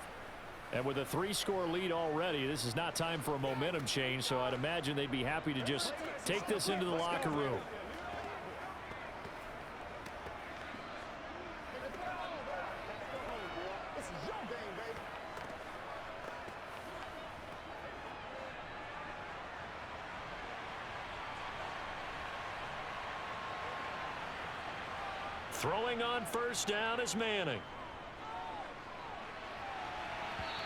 And with a 3-score lead already, this is not time for a momentum change, so I'd imagine they'd be happy to just take this into the locker room. Throwing on 1st down is Manning.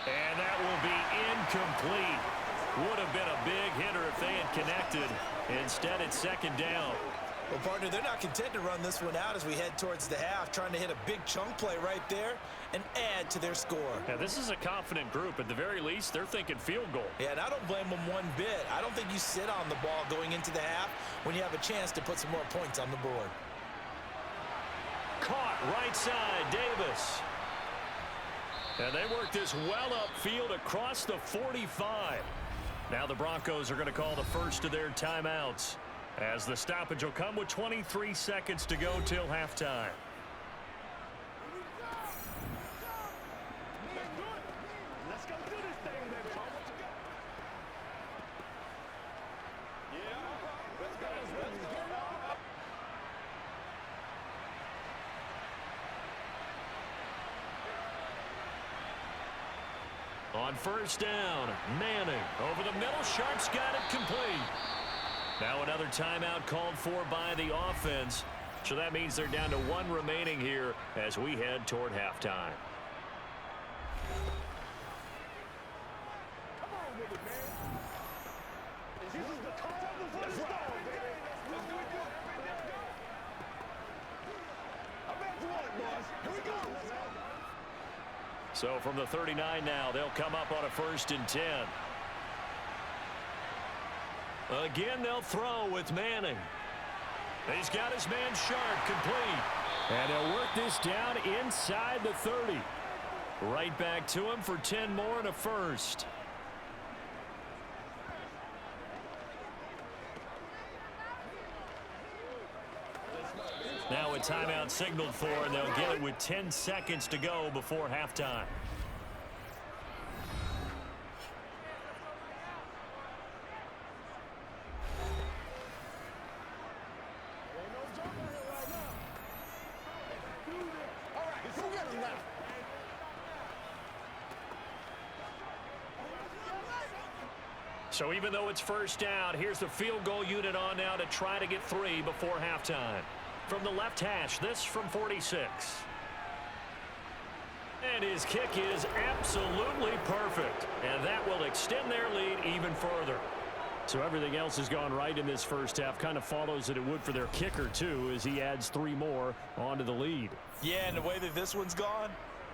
And that will be incomplete. Would have been a big hitter if they had connected. Instead, it's 2nd down. Well, partner, they're not content to run this one out as we head towards the half, trying to hit a big chunk play right there and add to their score. Now, this is a confident group. At the very least, they're thinking field goal. Yeah, and I don't blame them one bit. I don't think you sit on the ball going into the half when you have a chance to put some more points on the board. Caught right side, Davis. And they work this well upfield across the 45. Now the Broncos are going to call the first of their timeouts, as the stoppage will come with 23 seconds to go till halftime. Let's go do this thing, baby. Yeah, let's go. On first down, Manning over the middle. Sharp's got it complete. Now another timeout called for by the offense. So that means they're down to one remaining here as we head toward halftime. Come on with it, man. This is the call before the storm, baby. Let's go. I'm back to one, boys. Here we go. So from the 39 now, they'll come up on a 1st and 10. Again, they'll throw with Manning. He's got his man Sharp complete. And he'll work this down inside the 30. Right back to him for 10 more and a first. Now a timeout signaled for, and they'll get it with 10 seconds to go before halftime. So even though it's first down, here's the field goal unit on now to try to get 3 before halftime. From the left hash, this from 46. And his kick is absolutely perfect. And that will extend their lead even further. So everything else has gone right in this first half. Kind of follows that it would for their kicker, too, as he adds 3 more onto the lead. Yeah, and the way that this one's gone,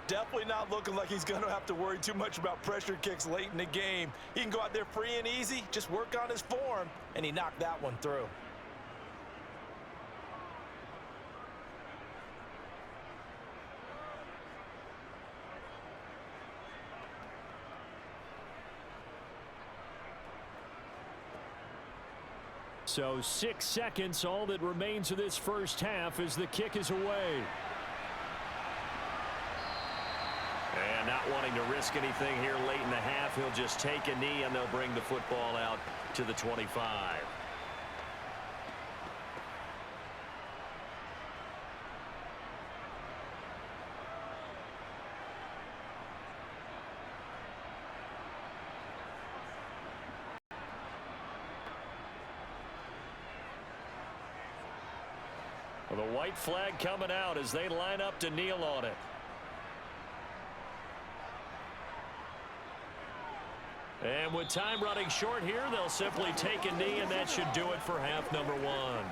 definitely not looking like he's going to have to worry too much about pressure kicks late in the game. He can go out there free and easy, just work on his form, and he knocked that one through. So 6 seconds, all that remains of this first half as the kick is away. And not wanting to risk anything here late in the half, he'll just take a knee and they'll bring the football out to the 25. Well, the white flag coming out as they line up to kneel on it. And with time running short here, they'll simply take a knee, and that should do it for half number 1.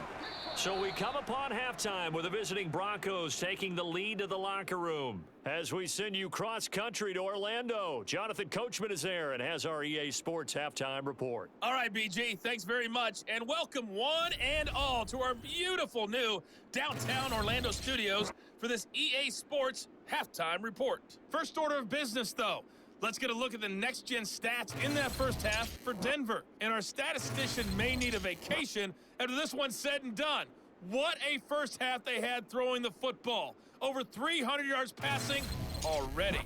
So we come upon halftime with the visiting Broncos taking the lead to the locker room. As we send you cross-country to Orlando, Jonathan Coachman is there and has our EA Sports halftime report. All right, BG, thanks very much, and welcome one and all to our beautiful new downtown Orlando studios for this EA Sports halftime report. First order of business, though. Let's get a look at the next-gen stats in that first half for Denver. And our statistician may need a vacation after this one's said and done. What a first half they had throwing the football. Over 300 yards passing already.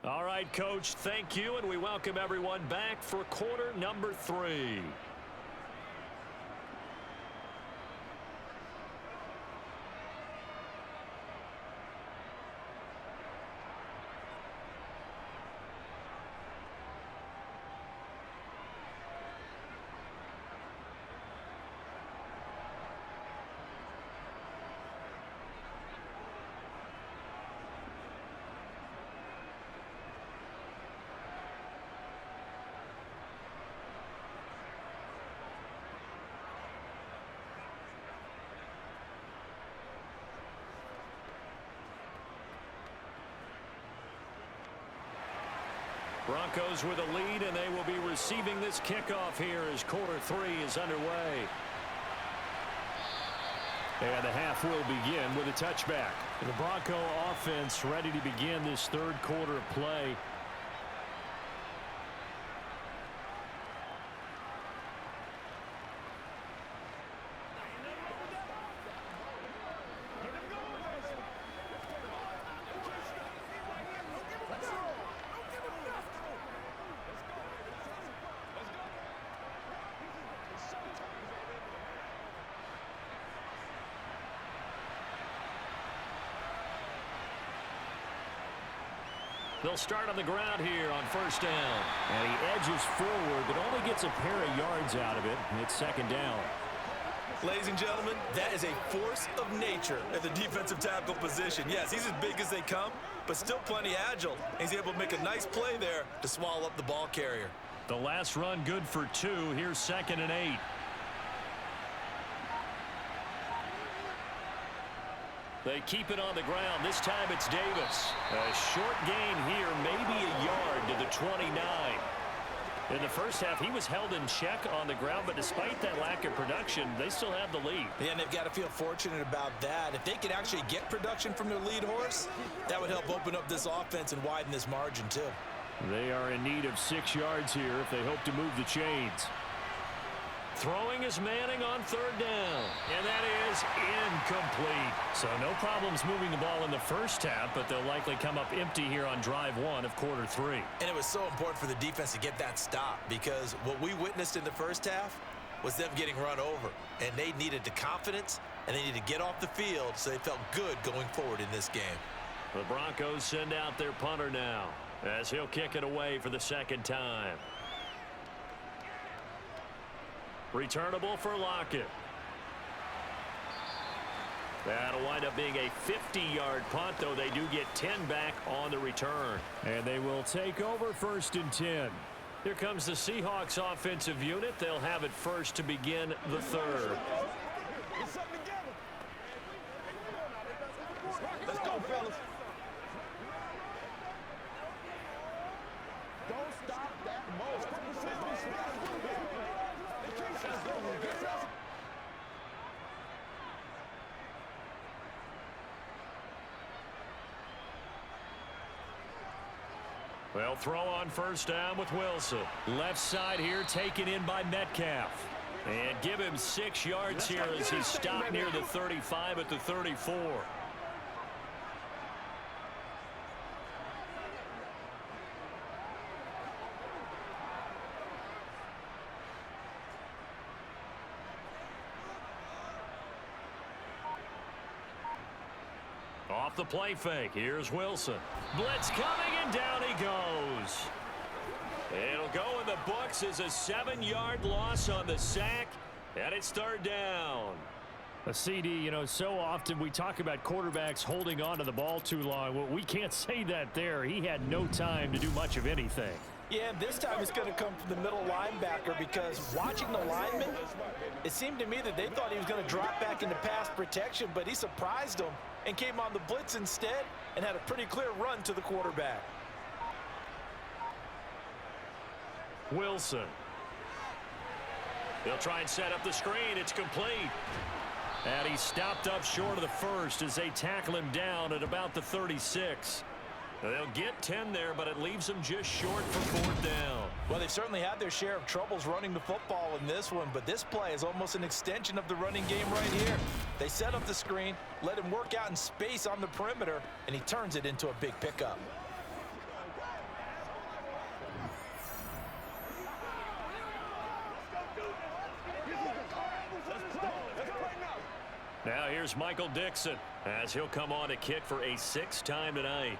All right, Coach, thank you, and we welcome everyone back for quarter number 3. Broncos with a lead, and they will be receiving this kickoff here as quarter 3 is underway. And the half will begin with a touchback. The Bronco offense ready to begin this third quarter of play. They'll start on the ground here on first down. And he edges forward, but only gets a pair of yards out of it. It's second down. Ladies and gentlemen, that is a force of nature at the defensive tackle position. Yes, he's as big as they come, but still plenty agile. He's able to make a nice play there to swallow up the ball carrier. The last run good for 2. Here's 2nd and 8. They keep it on the ground. This time it's Davis. A short gain here, maybe a yard to the 29. In the first half, he was held in check on the ground, but despite that lack of production, they still have the lead. Yeah, and they've got to feel fortunate about that. If they could actually get production from their lead horse, that would help open up this offense and widen this margin, too. They are in need of 6 yards here if they hope to move the chains. Throwing is Manning on 3rd down, and that is incomplete. So no problems moving the ball in the first half, but they'll likely come up empty here on drive 1 of quarter 3. And it was so important for the defense to get that stop, because what we witnessed in the first half was them getting run over, and they needed the confidence, and they needed to get off the field so they felt good going forward in this game. The Broncos send out their punter now, as he'll kick it away for the 2nd time. Returnable for Lockett. That'll wind up being a 50-yard punt, though they do get 10 back on the return. And they will take over 1st and 10. Here comes the Seahawks offensive unit. They'll have it first to begin the 3rd. Let's go, fellas. Don't stop that motion. They'll throw on 1st down with Wilson. Left side here taken in by Metcalf. And give him 6 yards here as he stopped near the 35 at the 34. Off the play fake. Here's Wilson. Blitz coming, and down he goes. It'll go in the books as a 7-yard loss on the sack, and it's 3rd down. A CD, you know, so often we talk about quarterbacks holding on to the ball too long. Well, we can't say that there. He had no time to do much of anything. Yeah, and this time it's going to come from the middle linebacker, because watching the lineman, it seemed to me that they thought he was going to drop back into pass protection, but he surprised them and came on the blitz instead and had a pretty clear run to the quarterback. Wilson. They'll try and set up the screen. It's complete. And he stopped up short of the 1st as they tackle him down at about the 36. They'll get 10 there, but it leaves them just short for 4th down. Well, they've certainly had their share of troubles running the football in this one, but this play is almost an extension of the running game right here. They set up the screen, let him work out in space on the perimeter, and he turns it into a big pickup. Now here's Michael Dixon as he'll come on to kick for a 6th time tonight.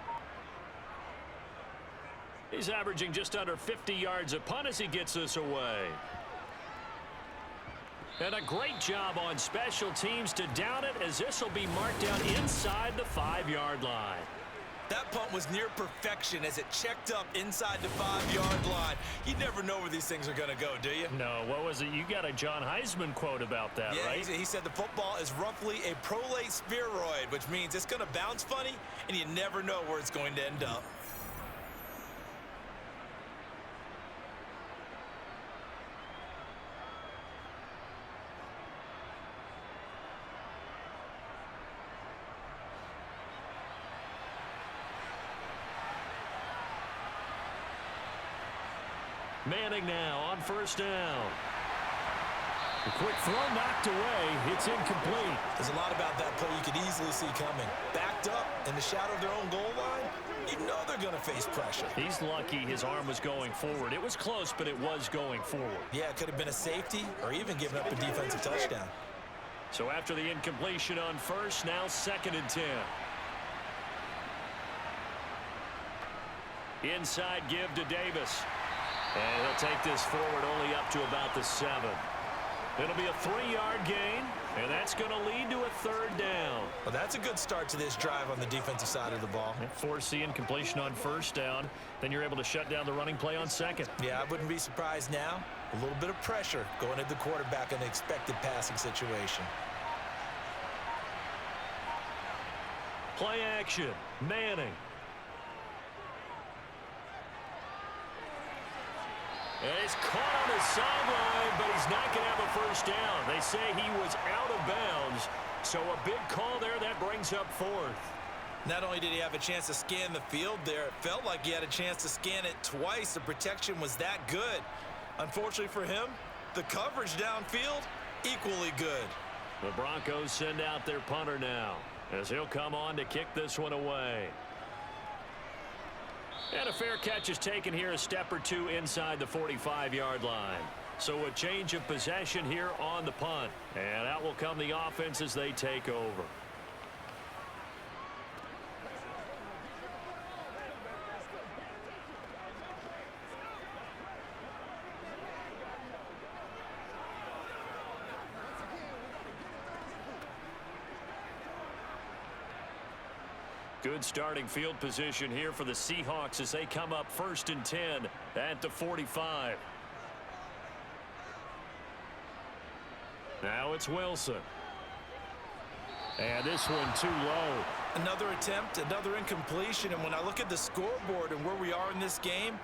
He's averaging just under 50 yards a punt as he gets this away. And a great job on special teams to down it, as this will be marked down inside the 5-yard line. That punt was near perfection as it checked up inside the 5-yard line. You never know where these things are going to go, do you? No, what was it? You got a John Heisman quote about that, yeah, right? He said the football is roughly a prolate spheroid, which means it's going to bounce funny, and you never know where it's going to end up. Manning now on 1st down. A quick throw knocked away. It's incomplete. There's a lot about that play you could easily see coming. Backed up in the shadow of their own goal line, you know they're going to face pressure. He's lucky his arm was going forward. It was close, but it was going forward. Yeah, it could have been a safety or even given up a defensive touchdown. So after the incompletion on 1st, now 2nd and 10. Inside give to Davis. And he'll take this forward only up to about the 7. It'll be a 3-yard gain, and that's going to lead to a 3rd down. Well, that's a good start to this drive on the defensive side of the ball. Forcing completion on 1st down. Then you're able to shut down the running play on 2nd. Yeah, I wouldn't be surprised now. A little bit of pressure going at the quarterback in an expected passing situation. Play action. Manning. And he's caught on the sideline, but he's not going to have a 1st down. They say he was out of bounds, so a big call there. That brings up 4th. Not only did he have a chance to scan the field there, it felt like he had a chance to scan it twice. The protection was that good. Unfortunately for him, the coverage downfield, equally good. The Broncos send out their punter now, as he'll come on to kick this one away. And a fair catch is taken here, a step or 2 inside the 45-yard line. So a change of possession here on the punt. And out will come the offense as they take over. Good starting field position here for the Seahawks as they come up 1st and 10 at the 45. Now it's Wilson. And this one too low. Another attempt, another incompletion. And when I look at the scoreboard and where we are in this game,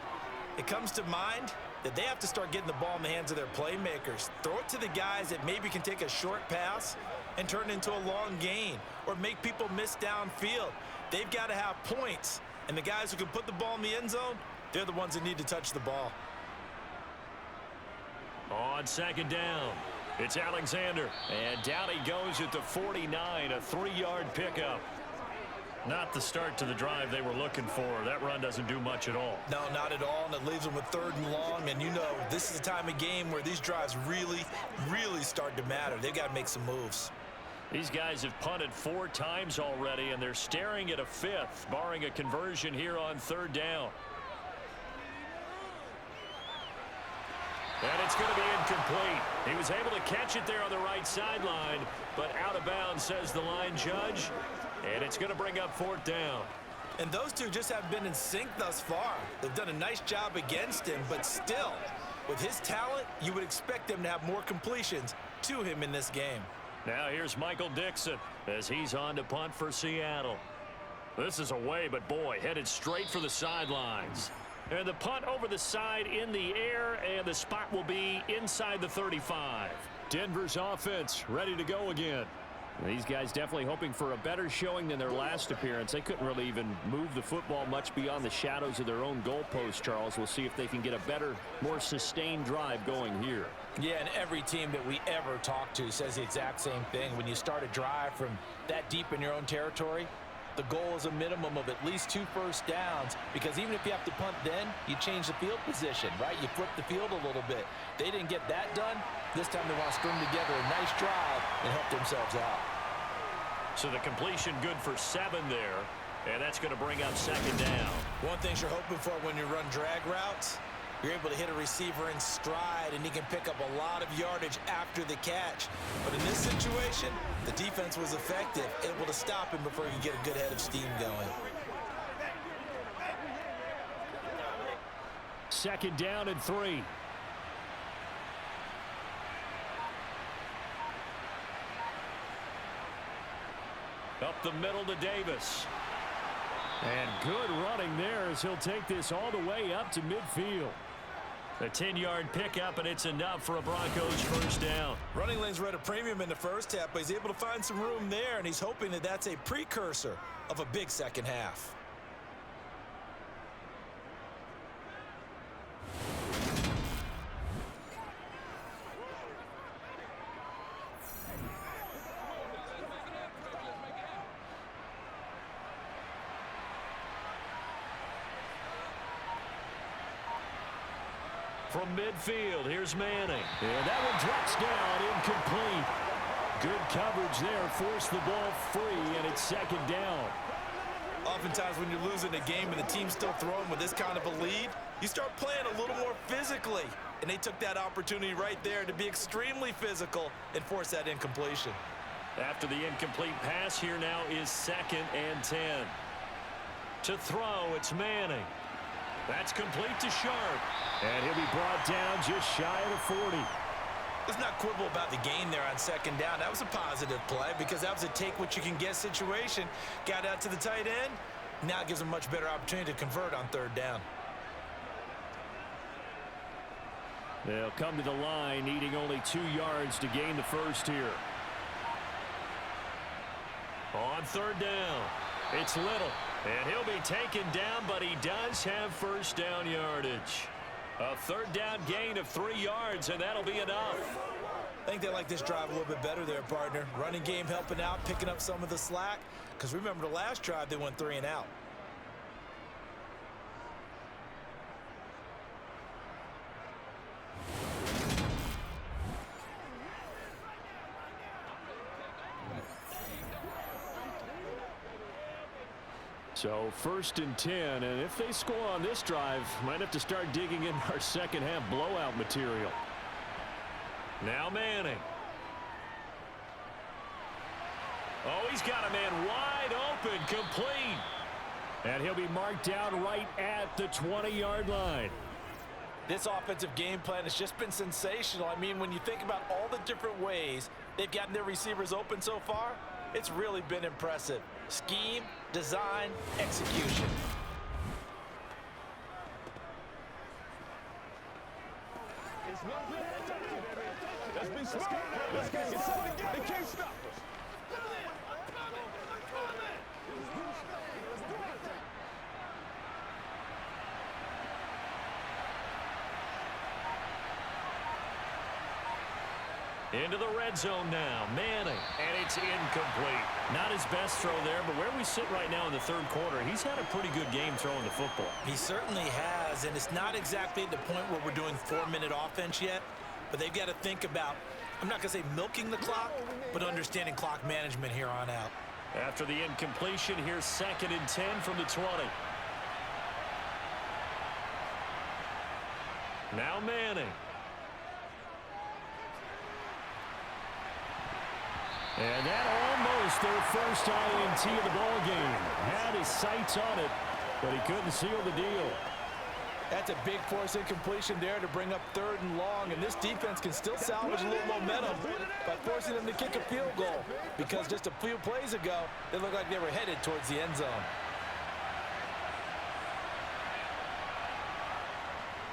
it comes to mind that they have to start getting the ball in the hands of their playmakers. Throw it to the guys that maybe can take a short pass and turn it into a long gain or make people miss downfield. They've got to have points. And the guys who can put the ball in the end zone, they're the ones that need to touch the ball. On 2nd down, it's Alexander. And down he goes at the 49, a 3-yard pickup. Not the start to the drive they were looking for. That run doesn't do much at all. No, not at all, and it leaves them with 3rd and long. And you know, this is the time of game where these drives really, really start to matter. They've got to make some moves. These guys have punted 4 times already, and they're staring at a 5th, barring a conversion here on 3rd down. And it's going to be incomplete. He was able to catch it there on the right sideline, but out of bounds, says the line judge. And it's going to bring up 4th down. And those two just haven't been in sync thus far. They've done a nice job against him, but still, with his talent, you would expect them to have more completions to him in this game. Now here's Michael Dixon as he's on to punt for Seattle. This is away, but boy, headed straight for the sidelines. And the punt over the side in the air, and the spot will be inside the 35. Denver's offense ready to go again. These guys definitely hoping for a better showing than their last appearance. They couldn't really even move the football much beyond the shadows of their own goalpost, Charles. We'll see if they can get a better, more sustained drive going here. Yeah, and every team that we ever talk to says the exact same thing. When you start a drive from that deep in your own territory, the goal is a minimum of at least 2 first downs, because even if you have to punt then, you change the field position, right? You flip the field a little bit. They didn't get that done. This time they want to string together a nice drive and help themselves out. So the completion good for 7 there, and that's going to bring up 2nd down. One thing you're hoping for when you run drag routes, you're able to hit a receiver in stride, and he can pick up a lot of yardage after the catch. But in this situation, the defense was effective, able to stop him before he could get a good head of steam going. 2nd down and 3. Up the middle to Davis. And good running there as he'll take this all the way up to midfield. A 10-yard pickup, and it's enough for a Broncos 1st down. Running lanes were at a premium in the first half, but he's able to find some room there, and he's hoping that that's a precursor of a big second half. From midfield, here's Manning. And that one drops down, incomplete. Good coverage there, forced the ball free, and it's 2nd down. Oftentimes when you're losing a game and the team's still throwing with this kind of a lead, you start playing a little more physically. And they took that opportunity right there to be extremely physical and force that incompletion. After the incomplete pass, here now is 2nd and 10. To throw, it's Manning. That's complete to Sharp. And he'll be brought down just shy of the 40. Let's not quibble about the gain there on 2nd down. That was a positive play because that was a take-what-you-can-get situation. Got out to the tight end. Now it gives them a much better opportunity to convert on 3rd down. They'll come to the line, needing only 2 yards to gain the first here. On 3rd down, it's Little. And he'll be taken down, but he does have first down yardage. A 3rd down gain of 3 yards, and that'll be enough. I think they like this drive a little bit better there, partner. Running game helping out, picking up some of the slack. Because remember the last drive, they went 3 and out. So 1st and 10, and if they score on this drive, might have to start digging in our second half blowout material. Now Manning. Oh, he's got a man wide open, complete. And he'll be marked down right at the 20-yard line. This offensive game plan has just been sensational. I mean, when you think about all the different ways they've gotten their receivers open so far, it's really been impressive. Scheme, design, execution. It's not good. Let's be smart. Let's get something together. They can't stop us. Into the red zone now. Manning. And it's incomplete. Not his best throw there, but where we sit right now in the 3rd quarter, he's had a pretty good game throwing the football. He certainly has, and it's not exactly at the point where we're doing 4-minute offense yet, but they've got to think about, I'm not going to say milking the clock, but understanding clock management here on out. After the incompletion, here's 2nd and 10 from the 20. Now Manning. And that almost their first INT of the ball game. Had his sights on it, but he couldn't seal the deal. That's a big force incompletion there to bring up 3rd and long, and this defense can still salvage a little momentum by forcing them to kick a field goal, because just a few plays ago, they looked like they were headed towards the end zone.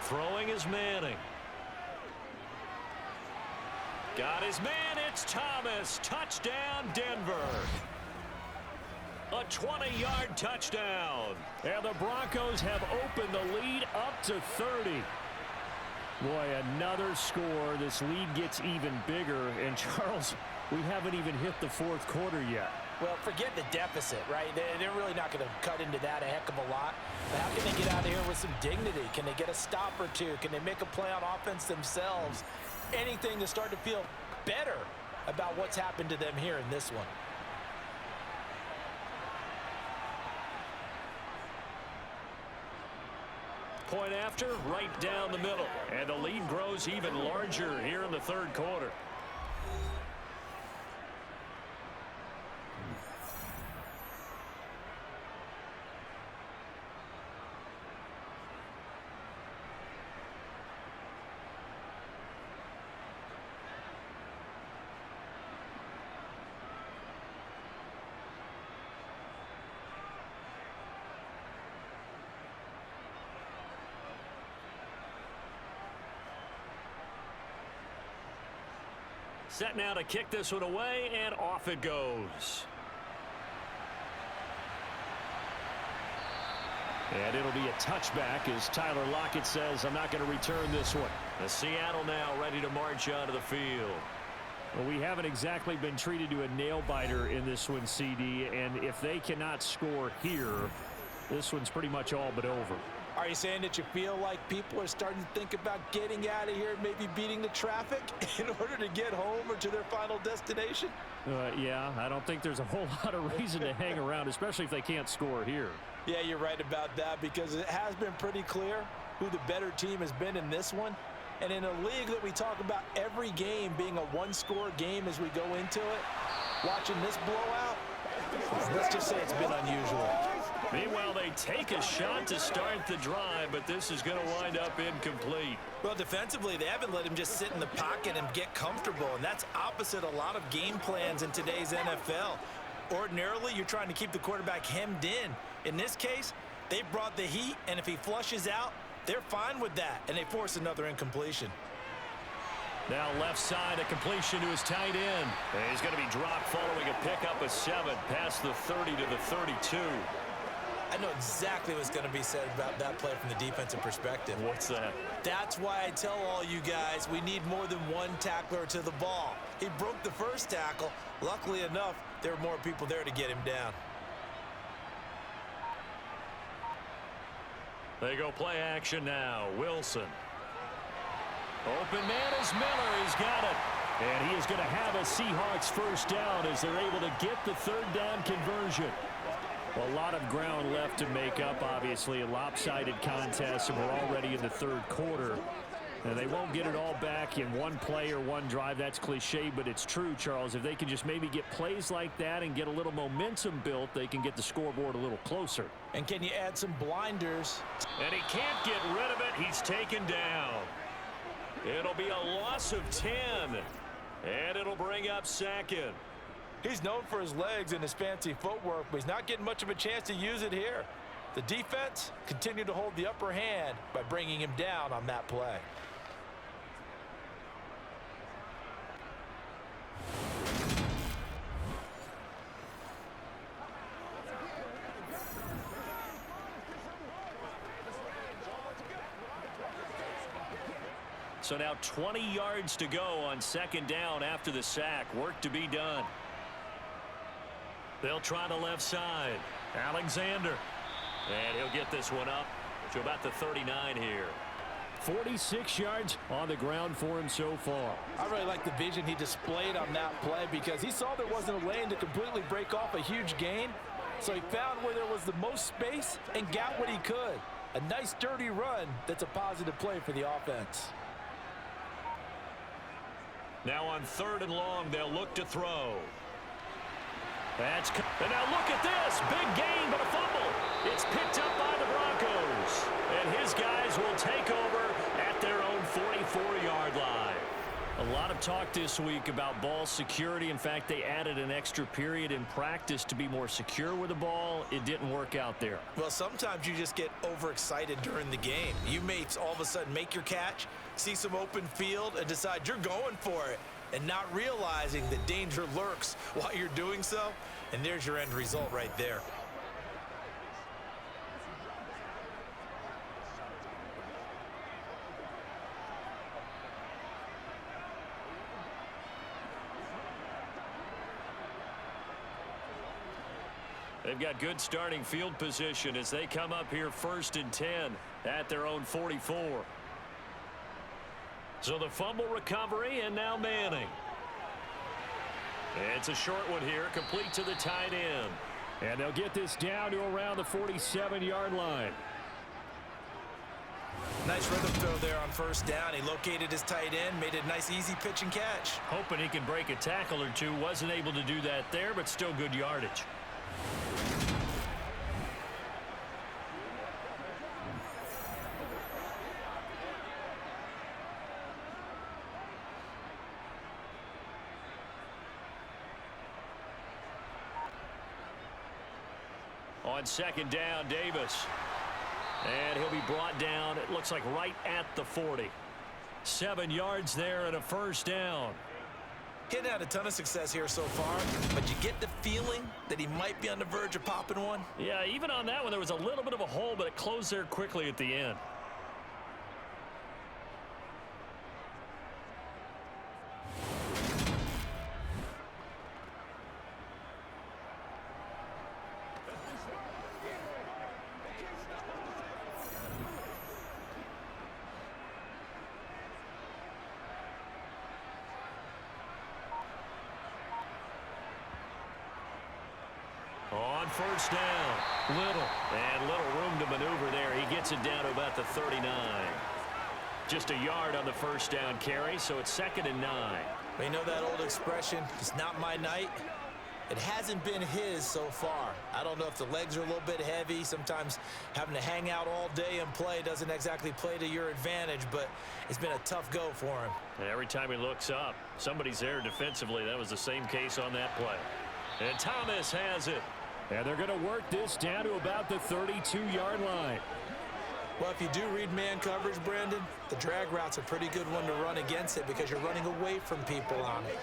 Throwing is Manning. Got his man, it's Thomas. Touchdown, Denver. A 20-yard touchdown. And the Broncos have opened the lead up to 30. Boy, another score. This lead gets even bigger. And, Charles, we haven't even hit the 4th quarter yet. Well, forget the deficit, right? They're really not going to cut into that a heck of a lot. But how can they get out of here with some dignity? Can they get a stop or two? Can they make a play on offense themselves? Anything to start to feel better about what's happened to them here in this one. Point after, right down the middle. And the lead grows even larger here in the 3rd quarter. Set now to kick this one away, and off it goes. And it'll be a touchback as Tyler Lockett says, I'm not going to return this one. The Seattle now ready to march onto the field. Well, we haven't exactly been treated to a nail-biter in this one, CD, and if they cannot score here, this one's pretty much all but over. Are you saying that you feel like people are starting to think about getting out of here and maybe beating the traffic in order to get home or to their final destination? Yeah, I don't think there's a whole lot of reason to hang around, especially if they can't score here. Yeah, you're right about that because it has been pretty clear who the better team has been in this one. And in a league that we talk about every game being a one-score game as we go into it, watching this blowout, let's just say it's been unusual. Meanwhile, they take a shot to start the drive, but this is going to wind up incomplete. Well, defensively, they haven't let him just sit in the pocket and get comfortable, and that's opposite a lot of game plans in today's NFL. Ordinarily, you're trying to keep the quarterback hemmed in. In this case, they brought the heat, and if he flushes out, they're fine with that, and they force another incompletion. Now left side, a completion to his tight end. And he's going to be dropped following a pickup of 7 past the 30 to the 32. I know exactly what's going to be said about that play from the defensive perspective. What's that? That's why I tell all you guys we need more than one tackler to the ball. He broke the first tackle. Luckily enough, there were more people there to get him down. They go play action now. Wilson. Open man is Miller. He's got it. And he is going to have a Seahawks first down as they're able to get the third down conversion. A lot of ground left to make up, obviously. A lopsided contest, and we're already in the third quarter. And they won't get it all back in one play or one drive. That's cliche, but it's true, Charles. If they can just maybe get plays like that and get a little momentum built, they can get the scoreboard a little closer. And can you add some blinders? And he can't get rid of it. He's taken down. It'll be a loss of 10. And it'll bring up second. He's known for his legs and his fancy footwork, but he's not getting much of a chance to use it here. The defense continued to hold the upper hand by bringing him down on that play. So now 20 yards to go on second down after the sack. Work to be done. They'll try the left side. Alexander. And he'll get this one up to about the 39 here. 46 yards on the ground for him so far. I really like the vision he displayed on that play because he saw there wasn't a lane to completely break off a huge gain. So he found where there was the most space and got what he could. A nice dirty run that's a positive play for the offense. Now on third and long, they'll look to throw. And now look at this. Big gain, but a fumble. It's picked up by the Broncos. And his guys will take over at their own 44-yard line. A lot of talk this week about ball security. In fact, they added an extra period in practice to be more secure with the ball. It didn't work out there. Well, sometimes you just get overexcited during the game. You may all of a sudden make your catch, see some open field, and decide you're going for it, and not realizing that danger lurks while you're doing so. And there's your end result right there. They've got good starting field position as they come up here 1st and 10 at their own 44. So the fumble recovery, and now Manning. It's a short one here, complete to the tight end. And they'll get this down to around the 47-yard line. Nice rhythm throw there on first down. He located his tight end, made it a nice easy pitch and catch. Hoping he can break a tackle or two. Wasn't able to do that there, but still good yardage. On second down, Davis. And he'll be brought down, it looks like right at the 40. 7 yards there and a first down. He hadn't had a ton of success here so far, but you get the feeling that he might be on the verge of popping one. Yeah, even on that one, there was a little bit of a hole, but it closed there quickly at the end. on first down. Little. And little room to maneuver there. He gets it down to about the 39. Just a yard on the first down carry, so it's 2nd and 9. You know that old expression, it's not my night? It hasn't been his so far. I don't know if the legs are a little bit heavy. Sometimes having to hang out all day and play doesn't exactly play to your advantage, but it's been a tough go for him. And every time he looks up, somebody's there defensively. That was the same case on that play. And Thomas has it. And they're going to work this down to about the 32-yard line. Well, if you do read man coverage, Brandon, the drag route's a pretty good one to run against it because you're running away from people on it.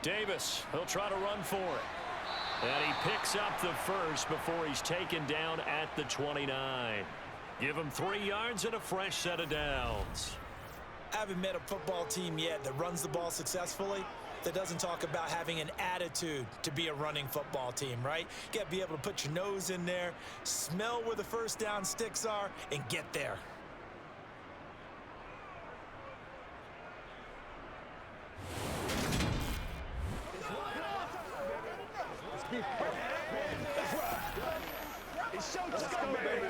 Davis, he'll try to run for it. And he picks up the first before he's taken down at the 29. Give him 3 yards and a fresh set of downs. I haven't met a football team yet that runs the ball successfully that doesn't talk about having an attitude to be a running football team, right? You got to be able to put your nose in there, smell where the first down sticks are, and get there. It's showtime, baby.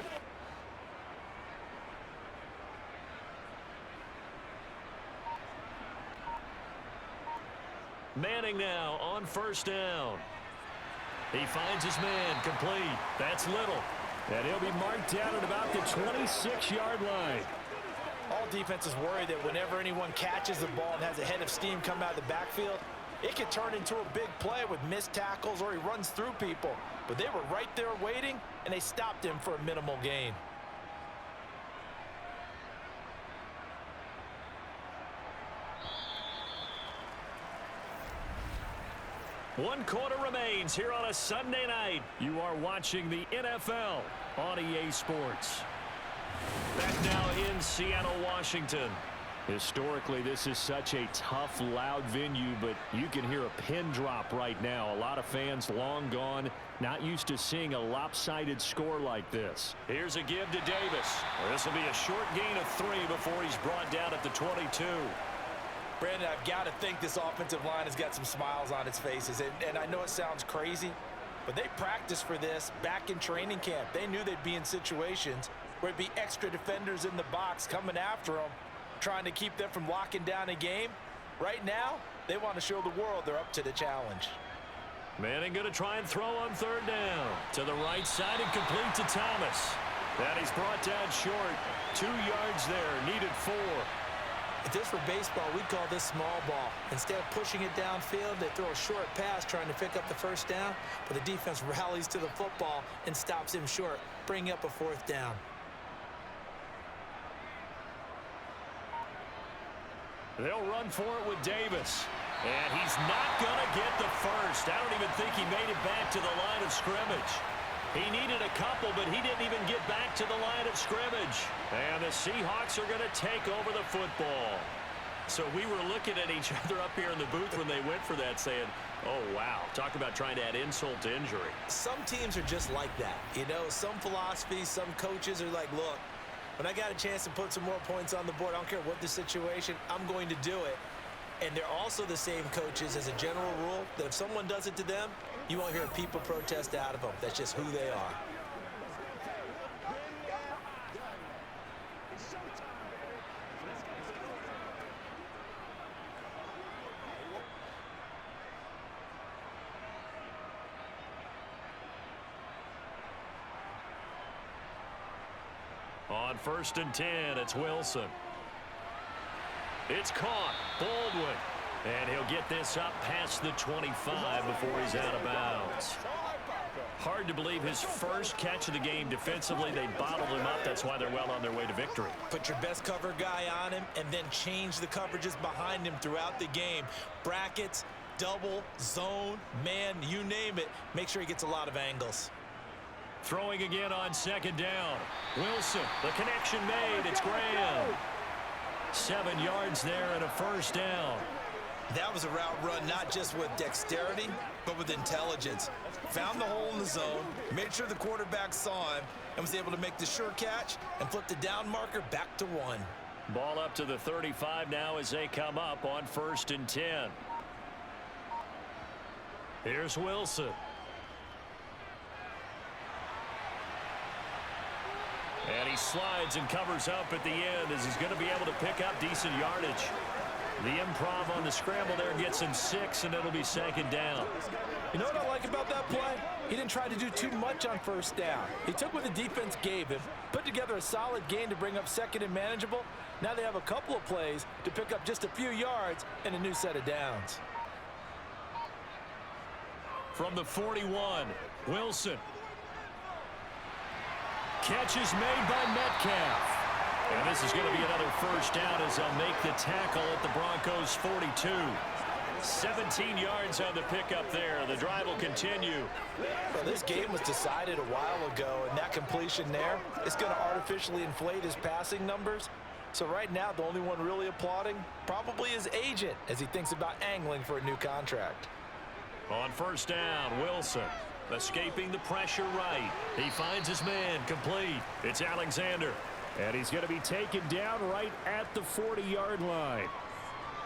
Manning now on first down. He finds his man complete. That's Little. And he'll be marked down at about the 26-yard line. All defenses worry that whenever anyone catches the ball and has a head of steam come out of the backfield, it could turn into a big play with missed tackles or he runs through people. But they were right there waiting, and they stopped him for a minimal gain. One quarter remains here on a Sunday night. You are watching the NFL on EA Sports. Back now in Seattle, Washington. Historically, this is such a tough, loud venue, but you can hear a pin drop right now. A lot of fans long gone, not used to seeing a lopsided score like this. Here's a give to Davis. This will be a short gain of 3 before he's brought down at the 22. Brandon, I've got to think this offensive line has got some smiles on its faces. And I know it sounds crazy, but they practiced for this back in training camp. They knew they'd be in situations where it'd be extra defenders in the box coming after them, trying to keep them from locking down a game. Right now, they want to show the world they're up to the challenge. Manning going to try and throw on third down. To the right side and complete to Thomas. That he's brought down short. 2 yards there, needed 4. If this were baseball, we'd call this small ball. Instead of pushing it downfield, they throw a short pass trying to pick up the first down, but the defense rallies to the football and stops him short, bringing up a 4th down. They'll run for it with Davis. And he's not going to get the first. I don't even think he made it back to the line of scrimmage. He needed a couple, but he didn't even get back to the line of scrimmage. And the Seahawks are going to take over the football. So we were looking at each other up here in the booth when they went for that saying, oh, wow, talk about trying to add insult to injury. Some teams are just like that. You know, some philosophies, some coaches are like, look, when I got a chance to put some more points on the board, I don't care what the situation, I'm going to do it. And they're also the same coaches as a general rule that if someone does it to them, you won't hear people protest out of them. That's just who they are. On 1st and 10, it's Wilson. It's caught. Baldwin. And he'll get this up past the 25 before he's out of bounds. Hard to believe his first catch of the game defensively. They bottled him up. That's why they're well on their way to victory. Put your best cover guy on him and then change the coverages behind him throughout the game. Brackets, double, zone, man, you name it. Make sure he gets a lot of angles. Throwing again on 2nd down. Wilson, the connection made. It's Graham. 7 yards there and a 1st down. That was a route run not just with dexterity, but with intelligence. Found the hole in the zone, made sure the quarterback saw him, and was able to make the sure catch and flip the down marker back to 1. Ball up to the 35 now as they come up on 1st and 10. Here's Wilson. And he slides and covers up at the end as he's going to be able to pick up decent yardage. The improv on the scramble there gets him 6, and it'll be 2nd down. You know what I like about that play? He didn't try to do too much on 1st down. He took what the defense gave him, put together a solid game to bring up 2nd and manageable. Now they have a couple of plays to pick up just a few yards and a new set of downs. From the 41, Wilson. Catch is made by Metcalf. And this is going to be another 1st down as they'll make the tackle at the Broncos' 42. 17 yards on the pickup there. The drive will continue. Well, this game was decided a while ago, and that completion there is going to artificially inflate his passing numbers. So right now, the only one really applauding probably his agent as he thinks about angling for a new contract. On 1st down, Wilson escaping the pressure right. He finds his man complete. It's Alexander. And he's going to be taken down right at the 40-yard line.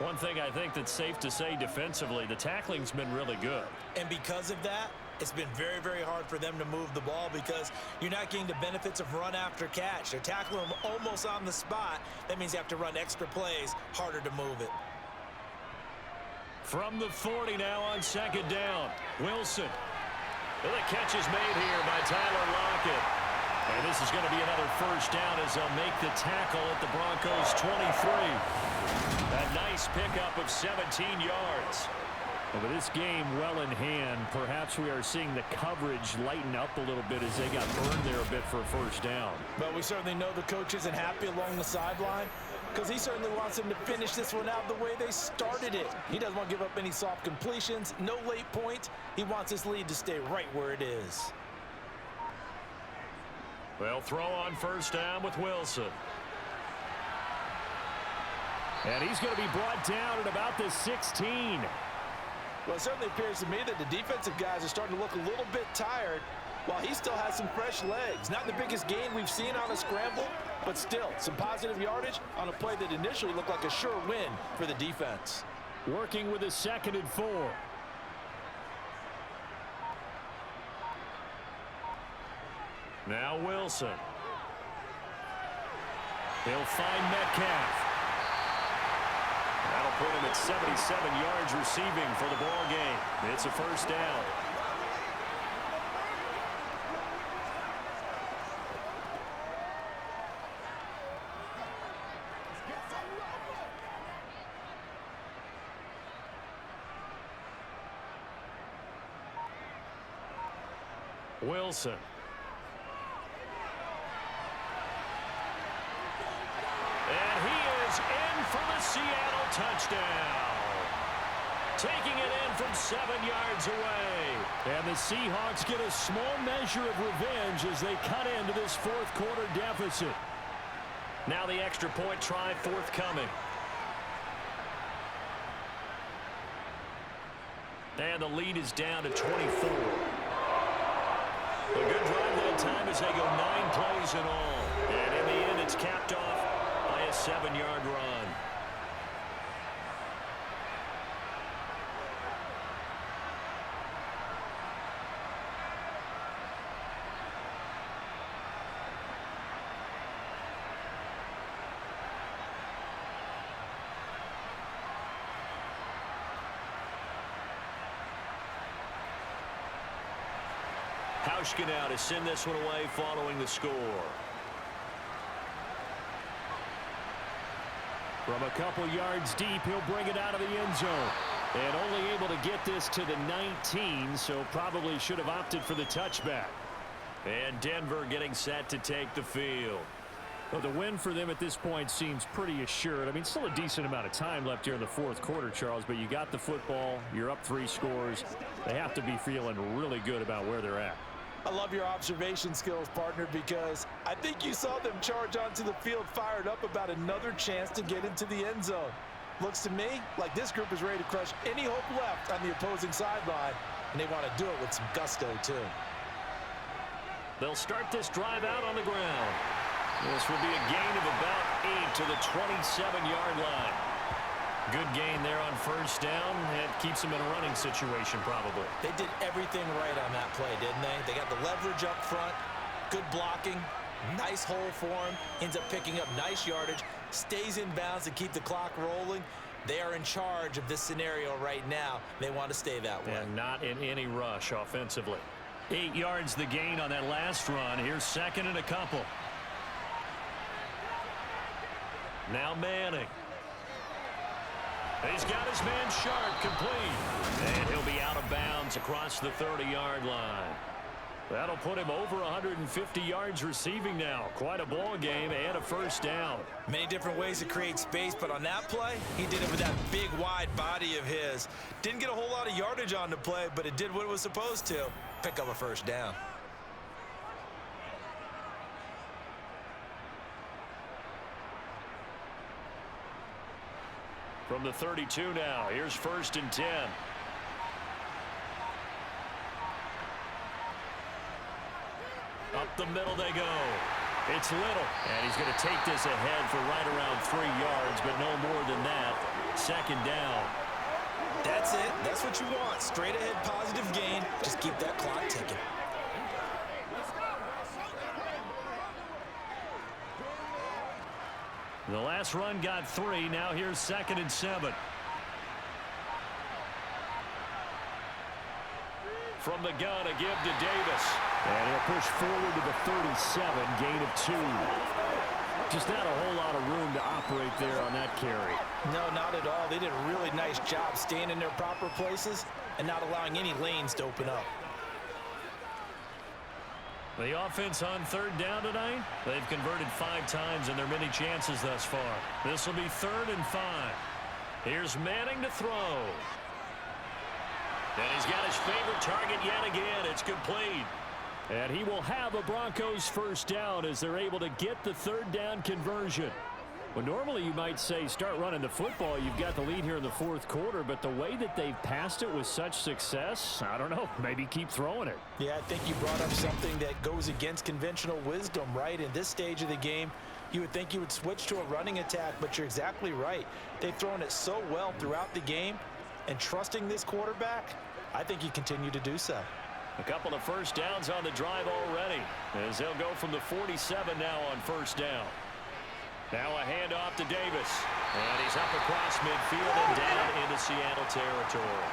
One thing I think that's safe to say defensively, the tackling's been really good. And because of that, it's been very, very hard for them to move the ball because you're not getting the benefits of run after catch. They're tackling them almost on the spot. That means you have to run extra plays, harder to move it. From the 40 now on 2nd down, Wilson. Well, the catch is made here by Tyler Lockett. And this is going to be another 1st down as they'll make the tackle at the Broncos' 23. A nice pickup of 17 yards. And with this game well in hand, perhaps we are seeing the coverage lighten up a little bit as they got burned there a bit for a 1st down. But we certainly know the coach isn't happy along the sideline because he certainly wants them to finish this one out the way they started it. He doesn't want to give up any soft completions, no late points. He wants his lead to stay right where it is. They'll throw on 1st down with Wilson. And he's going to be brought down at about the 16. Well, it certainly appears to me that the defensive guys are starting to look a little bit tired while he still has some fresh legs. Not the biggest gain we've seen on a scramble, but still some positive yardage on a play that initially looked like a sure win for the defense. Working with a 2nd and 4. Now Wilson. He'll find Metcalf. That'll put him at 77 yards receiving for the ball game. It's a 1st down. Wilson. And he is in for the Seattle touchdown. Taking it in from 7 yards away. And the Seahawks get a small measure of revenge as they cut into this 4th quarter deficit. Now the extra point try forthcoming. And the lead is down to 24. A good drive that time as they go 9 plays in all. And in the end, it's capped off by a 7-yard run. Hauschka now to send this one away following the score. From a couple yards deep, he'll bring it out of the end zone. And only able to get this to the 19, so probably should have opted for the touchback. And Denver getting set to take the field. Well, the win for them at this point seems pretty assured. I mean, still a decent amount of time left here in the 4th quarter, Charles, but you got the football, you're up 3 scores. They have to be feeling really good about where they're at. I love your observation skills, partner, because I think you saw them charge onto the field fired up about another chance to get into the end zone. Looks to me like this group is ready to crush any hope left on the opposing sideline, and they want to do it with some gusto, too. They'll start this drive out on the ground. This will be a gain of about 8 to the 27-yard line. Good gain there on first down. It keeps them in a running situation, probably. They did everything right on that play, didn't they? They got the leverage up front, good blocking, nice hole for him, ends up picking up nice yardage, stays in bounds to keep the clock rolling. They are in charge of this scenario right now. They want to stay that way. And not in any rush offensively. 8 yards the gain on that last run. Here's second and a couple. Now Manning. He's got his man Sharp complete. And he'll be out of bounds across the 30-yard line. That'll put him over 150 yards receiving now. Quite a ball game and a first down. Many different ways to create space, but on that play, he did it with that big, wide body of his. Didn't get a whole lot of yardage on the play, but it did what it was supposed to. Pick up a first down. From the 32 now, here's first and 10. Up the middle they go. It's Little. And he's going to take this ahead for right around 3 yards, but no more than that. Second down. That's it. That's what you want. Straight ahead positive gain. Just keep that clock ticking. The last run got 3. Now here's second and 7. From the gun, a give to Davis. And he'll push forward to the 37, gain of 2. Just not a whole lot of room to operate there on that carry. No, not at all. They did a really nice job staying in their proper places and not allowing any lanes to open up. The offense on third down tonight, they've converted 5 times in their many chances thus far. This will be 3rd and 5. Here's Manning to throw. And he's got his favorite target yet again. It's complete. And he will have a Broncos first down as they're able to get the 3rd down conversion. Well, normally you might say start running the football. You've got the lead here in the 4th quarter, but the way that they've passed it with such success, I don't know, maybe keep throwing it. Yeah, I think you brought up something that goes against conventional wisdom, right? In this stage of the game, you would think you would switch to a running attack, but you're exactly right. They've thrown it so well throughout the game, and trusting this quarterback, I think you continue to do so. A couple of first downs on the drive already, as they'll go from the 47 now on first down. Now a handoff to Davis. And he's up across midfield and down into Seattle territory.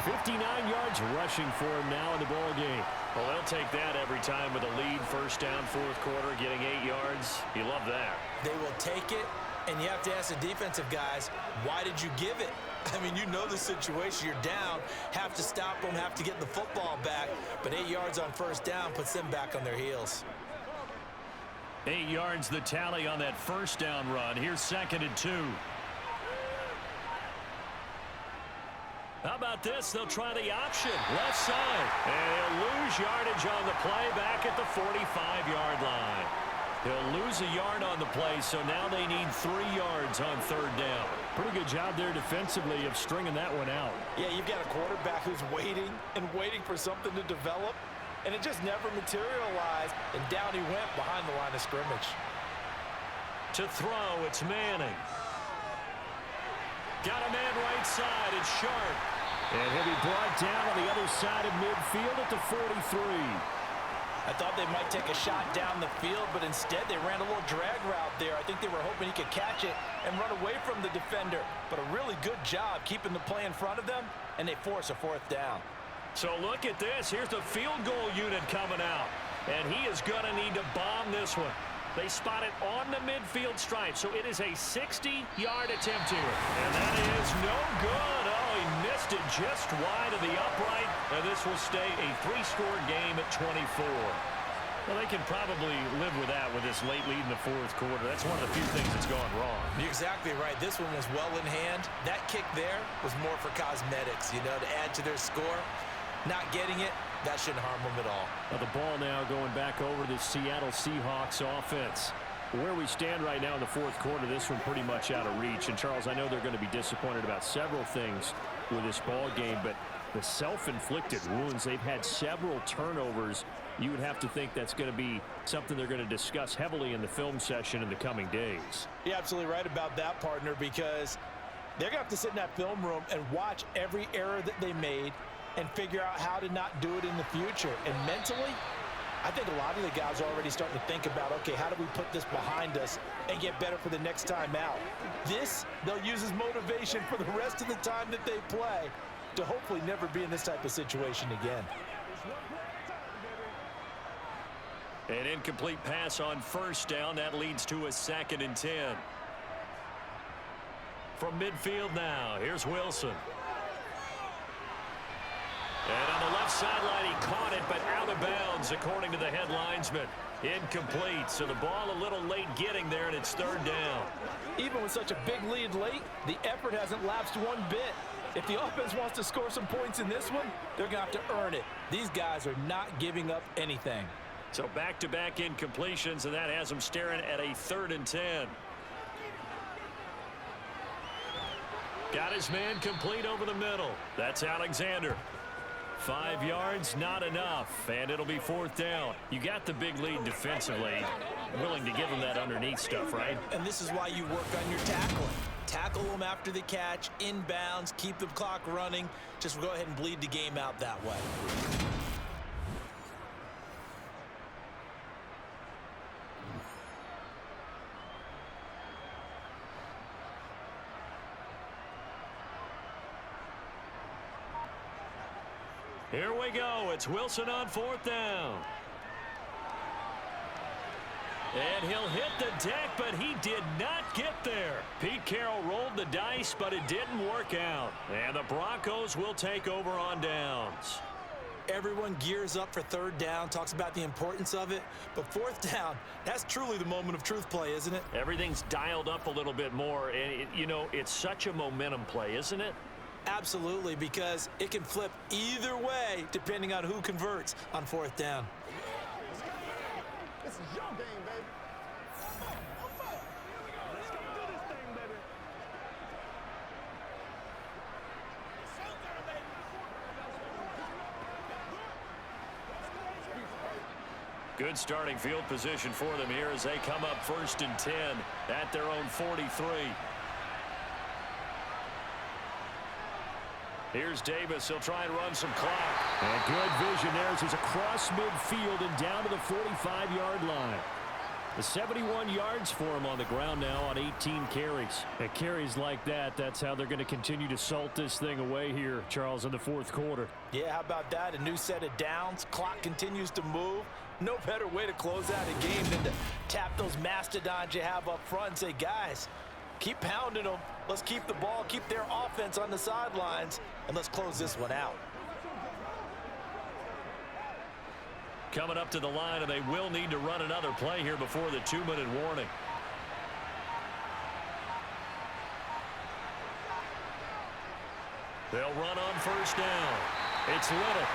59 yards rushing for him now in the ball game. Well, they'll take that every time with a lead. First down, 4th quarter, getting 8 yards. You love that. They will take it, and you have to ask the defensive guys, why did you give it? I mean, you know the situation. You're down, have to stop them, have to get the football back. But 8 yards on first down puts them back on their heels. 8 yards the tally on that first down run. Here's 2nd and 2. How about this? They'll try the option. Left side. And he'll lose yardage on the play back at the 45-yard line. He'll lose a yard on the play, so now they need 3 yards on 3rd down. Pretty good job there defensively of stringing that one out. Yeah, you've got a quarterback who's waiting and waiting for something to develop, and it just never materialized, and down he went behind the line of scrimmage. To throw, it's Manning. Got a man right side, it's Sharp. And he'll be brought down on the other side of midfield at the 43. I thought they might take a shot down the field, but instead they ran a little drag route there. I think they were hoping he could catch it and run away from the defender. But a really good job keeping the play in front of them, and they force a 4th down. So look at this. Here's the field goal unit coming out. And he is going to need to bomb this one. They spot it on the midfield stripe, so it is a 60-yard attempt here. And that is no good. Oh, he missed it just wide of the upright. And this will stay a 3-score game at 24. Well, they can probably live with that with this late lead in the 4th quarter. That's one of the few things that's gone wrong. You're exactly right. This one was well in hand. That kick there was more for cosmetics, you know, to add to their score. Not getting it, that shouldn't harm them at all. Well, the ball now going back over the Seattle Seahawks offense. Where we stand right now in the fourth quarter, this one pretty much out of reach. And, Charles, I know they're going to be disappointed about several things with this ball game, but the self-inflicted wounds, they've had several turnovers. You would have to think that's going to be something they're going to discuss heavily in the film session in the coming days. You're absolutely right about that, partner, because they're going to have to sit in that film room and watch every error that they made and figure out how to not do it in the future. And mentally, I think a lot of the guys are already starting to think about, okay, how do we put this behind us and get better for the next time out? This, they'll use as motivation for the rest of the time that they play to hopefully never be in this type of situation again. An incomplete pass on first down. That leads to a 2nd and 10. From midfield now, here's Wilson. And on the left sideline, he caught it, but out of bounds, according to the head linesman. Incomplete, so the ball a little late getting there, and it's 3rd down. Even with such a big lead late, the effort hasn't lapsed one bit. If the offense wants to score some points in this one, they're going to have to earn it. These guys are not giving up anything. So back-to-back incompletions, and that has them staring at a 3rd and 10. Got his man complete over the middle. That's Alexander. 5 yards, not enough, and it'll be 4th down. You got the big lead defensively. Willing to give them that underneath stuff, right? And this is why you work on your tackling. Tackle them after the catch, inbounds, keep the clock running. Just go ahead and bleed the game out that way. Here we go. It's Wilson on 4th down. And he'll hit the deck, but he did not get there. Pete Carroll rolled the dice, but it didn't work out. And the Broncos will take over on downs. Everyone gears up for 3rd down, talks about the importance of it. But 4th down, that's truly the moment of truth play, isn't it? Everything's dialed up a little bit more. And, you know, it's such a momentum play, isn't it? Absolutely, because it can flip either way depending on who converts on 4th down. This is your game, baby. Let's go do this thing, baby. Good starting field position for them here as they come up 1st and 10 at their own 43. Here's Davis. He'll try and run some clock. And good vision there as he's across midfield and down to the 45-yard line. The 71 yards for him on the ground now on 18 carries. And carries like that, that's how they're going to continue to salt this thing away here, Charles, in the fourth quarter. Yeah, how about that? A new set of downs. Clock continues to move. No better way to close out a game than to tap those mastodons you have up front and say, guys, keep pounding them. Let's keep the ball, keep their offense on the sidelines, and let's close this one out. Coming up to the line, and they will need to run another play here before the 2-minute warning. They'll run on 1st down. It's Little.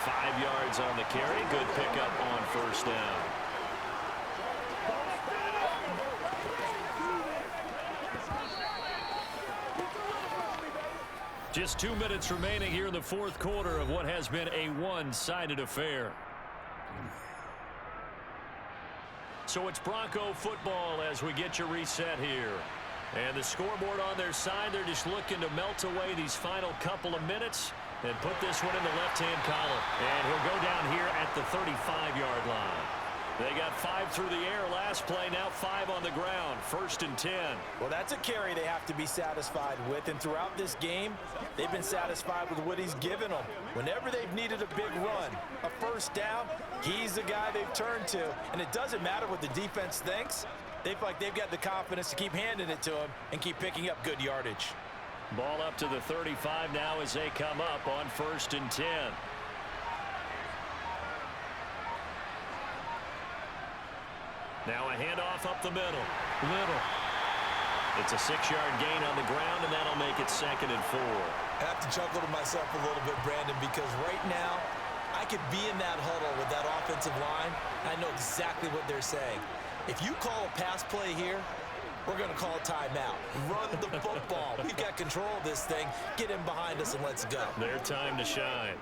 5 yards on the carry. Good pickup on 1st down. Just 2 minutes remaining here in the fourth quarter of what has been a one-sided affair. So it's Bronco football as we get you reset here. And the scoreboard on their side, they're just looking to melt away these final couple of minutes and put this one in the left-hand column. And he'll go down here at the 35-yard line. They got 5 through the air last play, now 5 on the ground. 1st and 10. Well, that's a carry they have to be satisfied with. And throughout this game, they've been satisfied with what he's given them. Whenever they've needed a big run, a 1st down, he's the guy they've turned to. And it doesn't matter what the defense thinks. They feel like they've got the confidence to keep handing it to him and keep picking up good yardage. Ball up to the 35 now as they come up on 1st and 10. Now a handoff up the middle. Little. It's a 6-yard gain on the ground, and that'll make it 2nd and 4. I have to chuckle to myself a little bit, Brandon, because right now I could be in that huddle with that offensive line. I know exactly what they're saying. If you call a pass play here, we're going to call a timeout. Run the football. We've got control of this thing. Get in behind us and let's go. Their time to shine.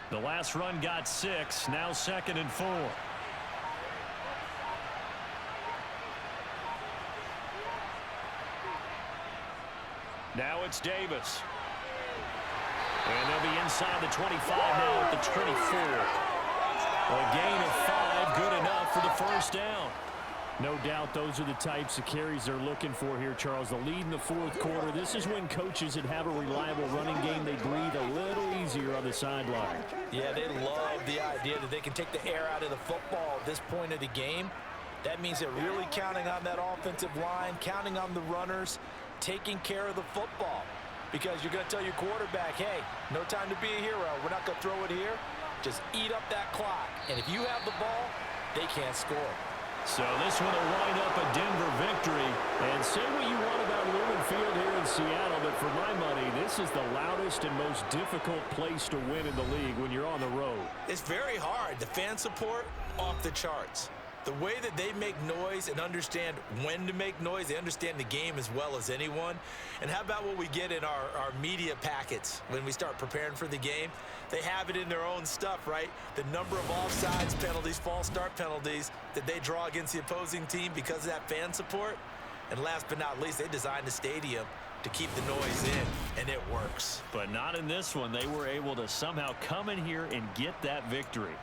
The last run got 6. Now 2nd and 4. Now it's Davis. And they'll be inside the 25 now at the 24. A gain of 5, good enough for the first down. No doubt those are the types of carries they're looking for here, Charles. The lead in the 4th quarter. This is when coaches that have a reliable running game, they breathe a little easier on the sideline. Yeah, they love the idea that they can take the air out of the football at this point of the game. That means they're really counting on that offensive line, counting on the runners, taking care of the football. Because you're going to tell your quarterback, hey, no time to be a hero. We're not going to throw it here. Just eat up that clock. And if you have the ball, they can't score. So this one will wind up a Denver victory. And say what you want about Lumen Field here in Seattle, but for my money, this is the loudest and most difficult place to win in the league when you're on the road. It's very hard. The fan support, off the charts. The way that they make noise and understand when to make noise, they understand the game as well as anyone. And how about what we get in our media packets when we start preparing for the game? They have it in their own stuff, right? The number of offsides penalties, false start penalties that they draw against the opposing team because of that fan support. And last but not least, they designed the stadium to keep the noise in, and it works. But not in this one. They were able to somehow come in here and get that victory.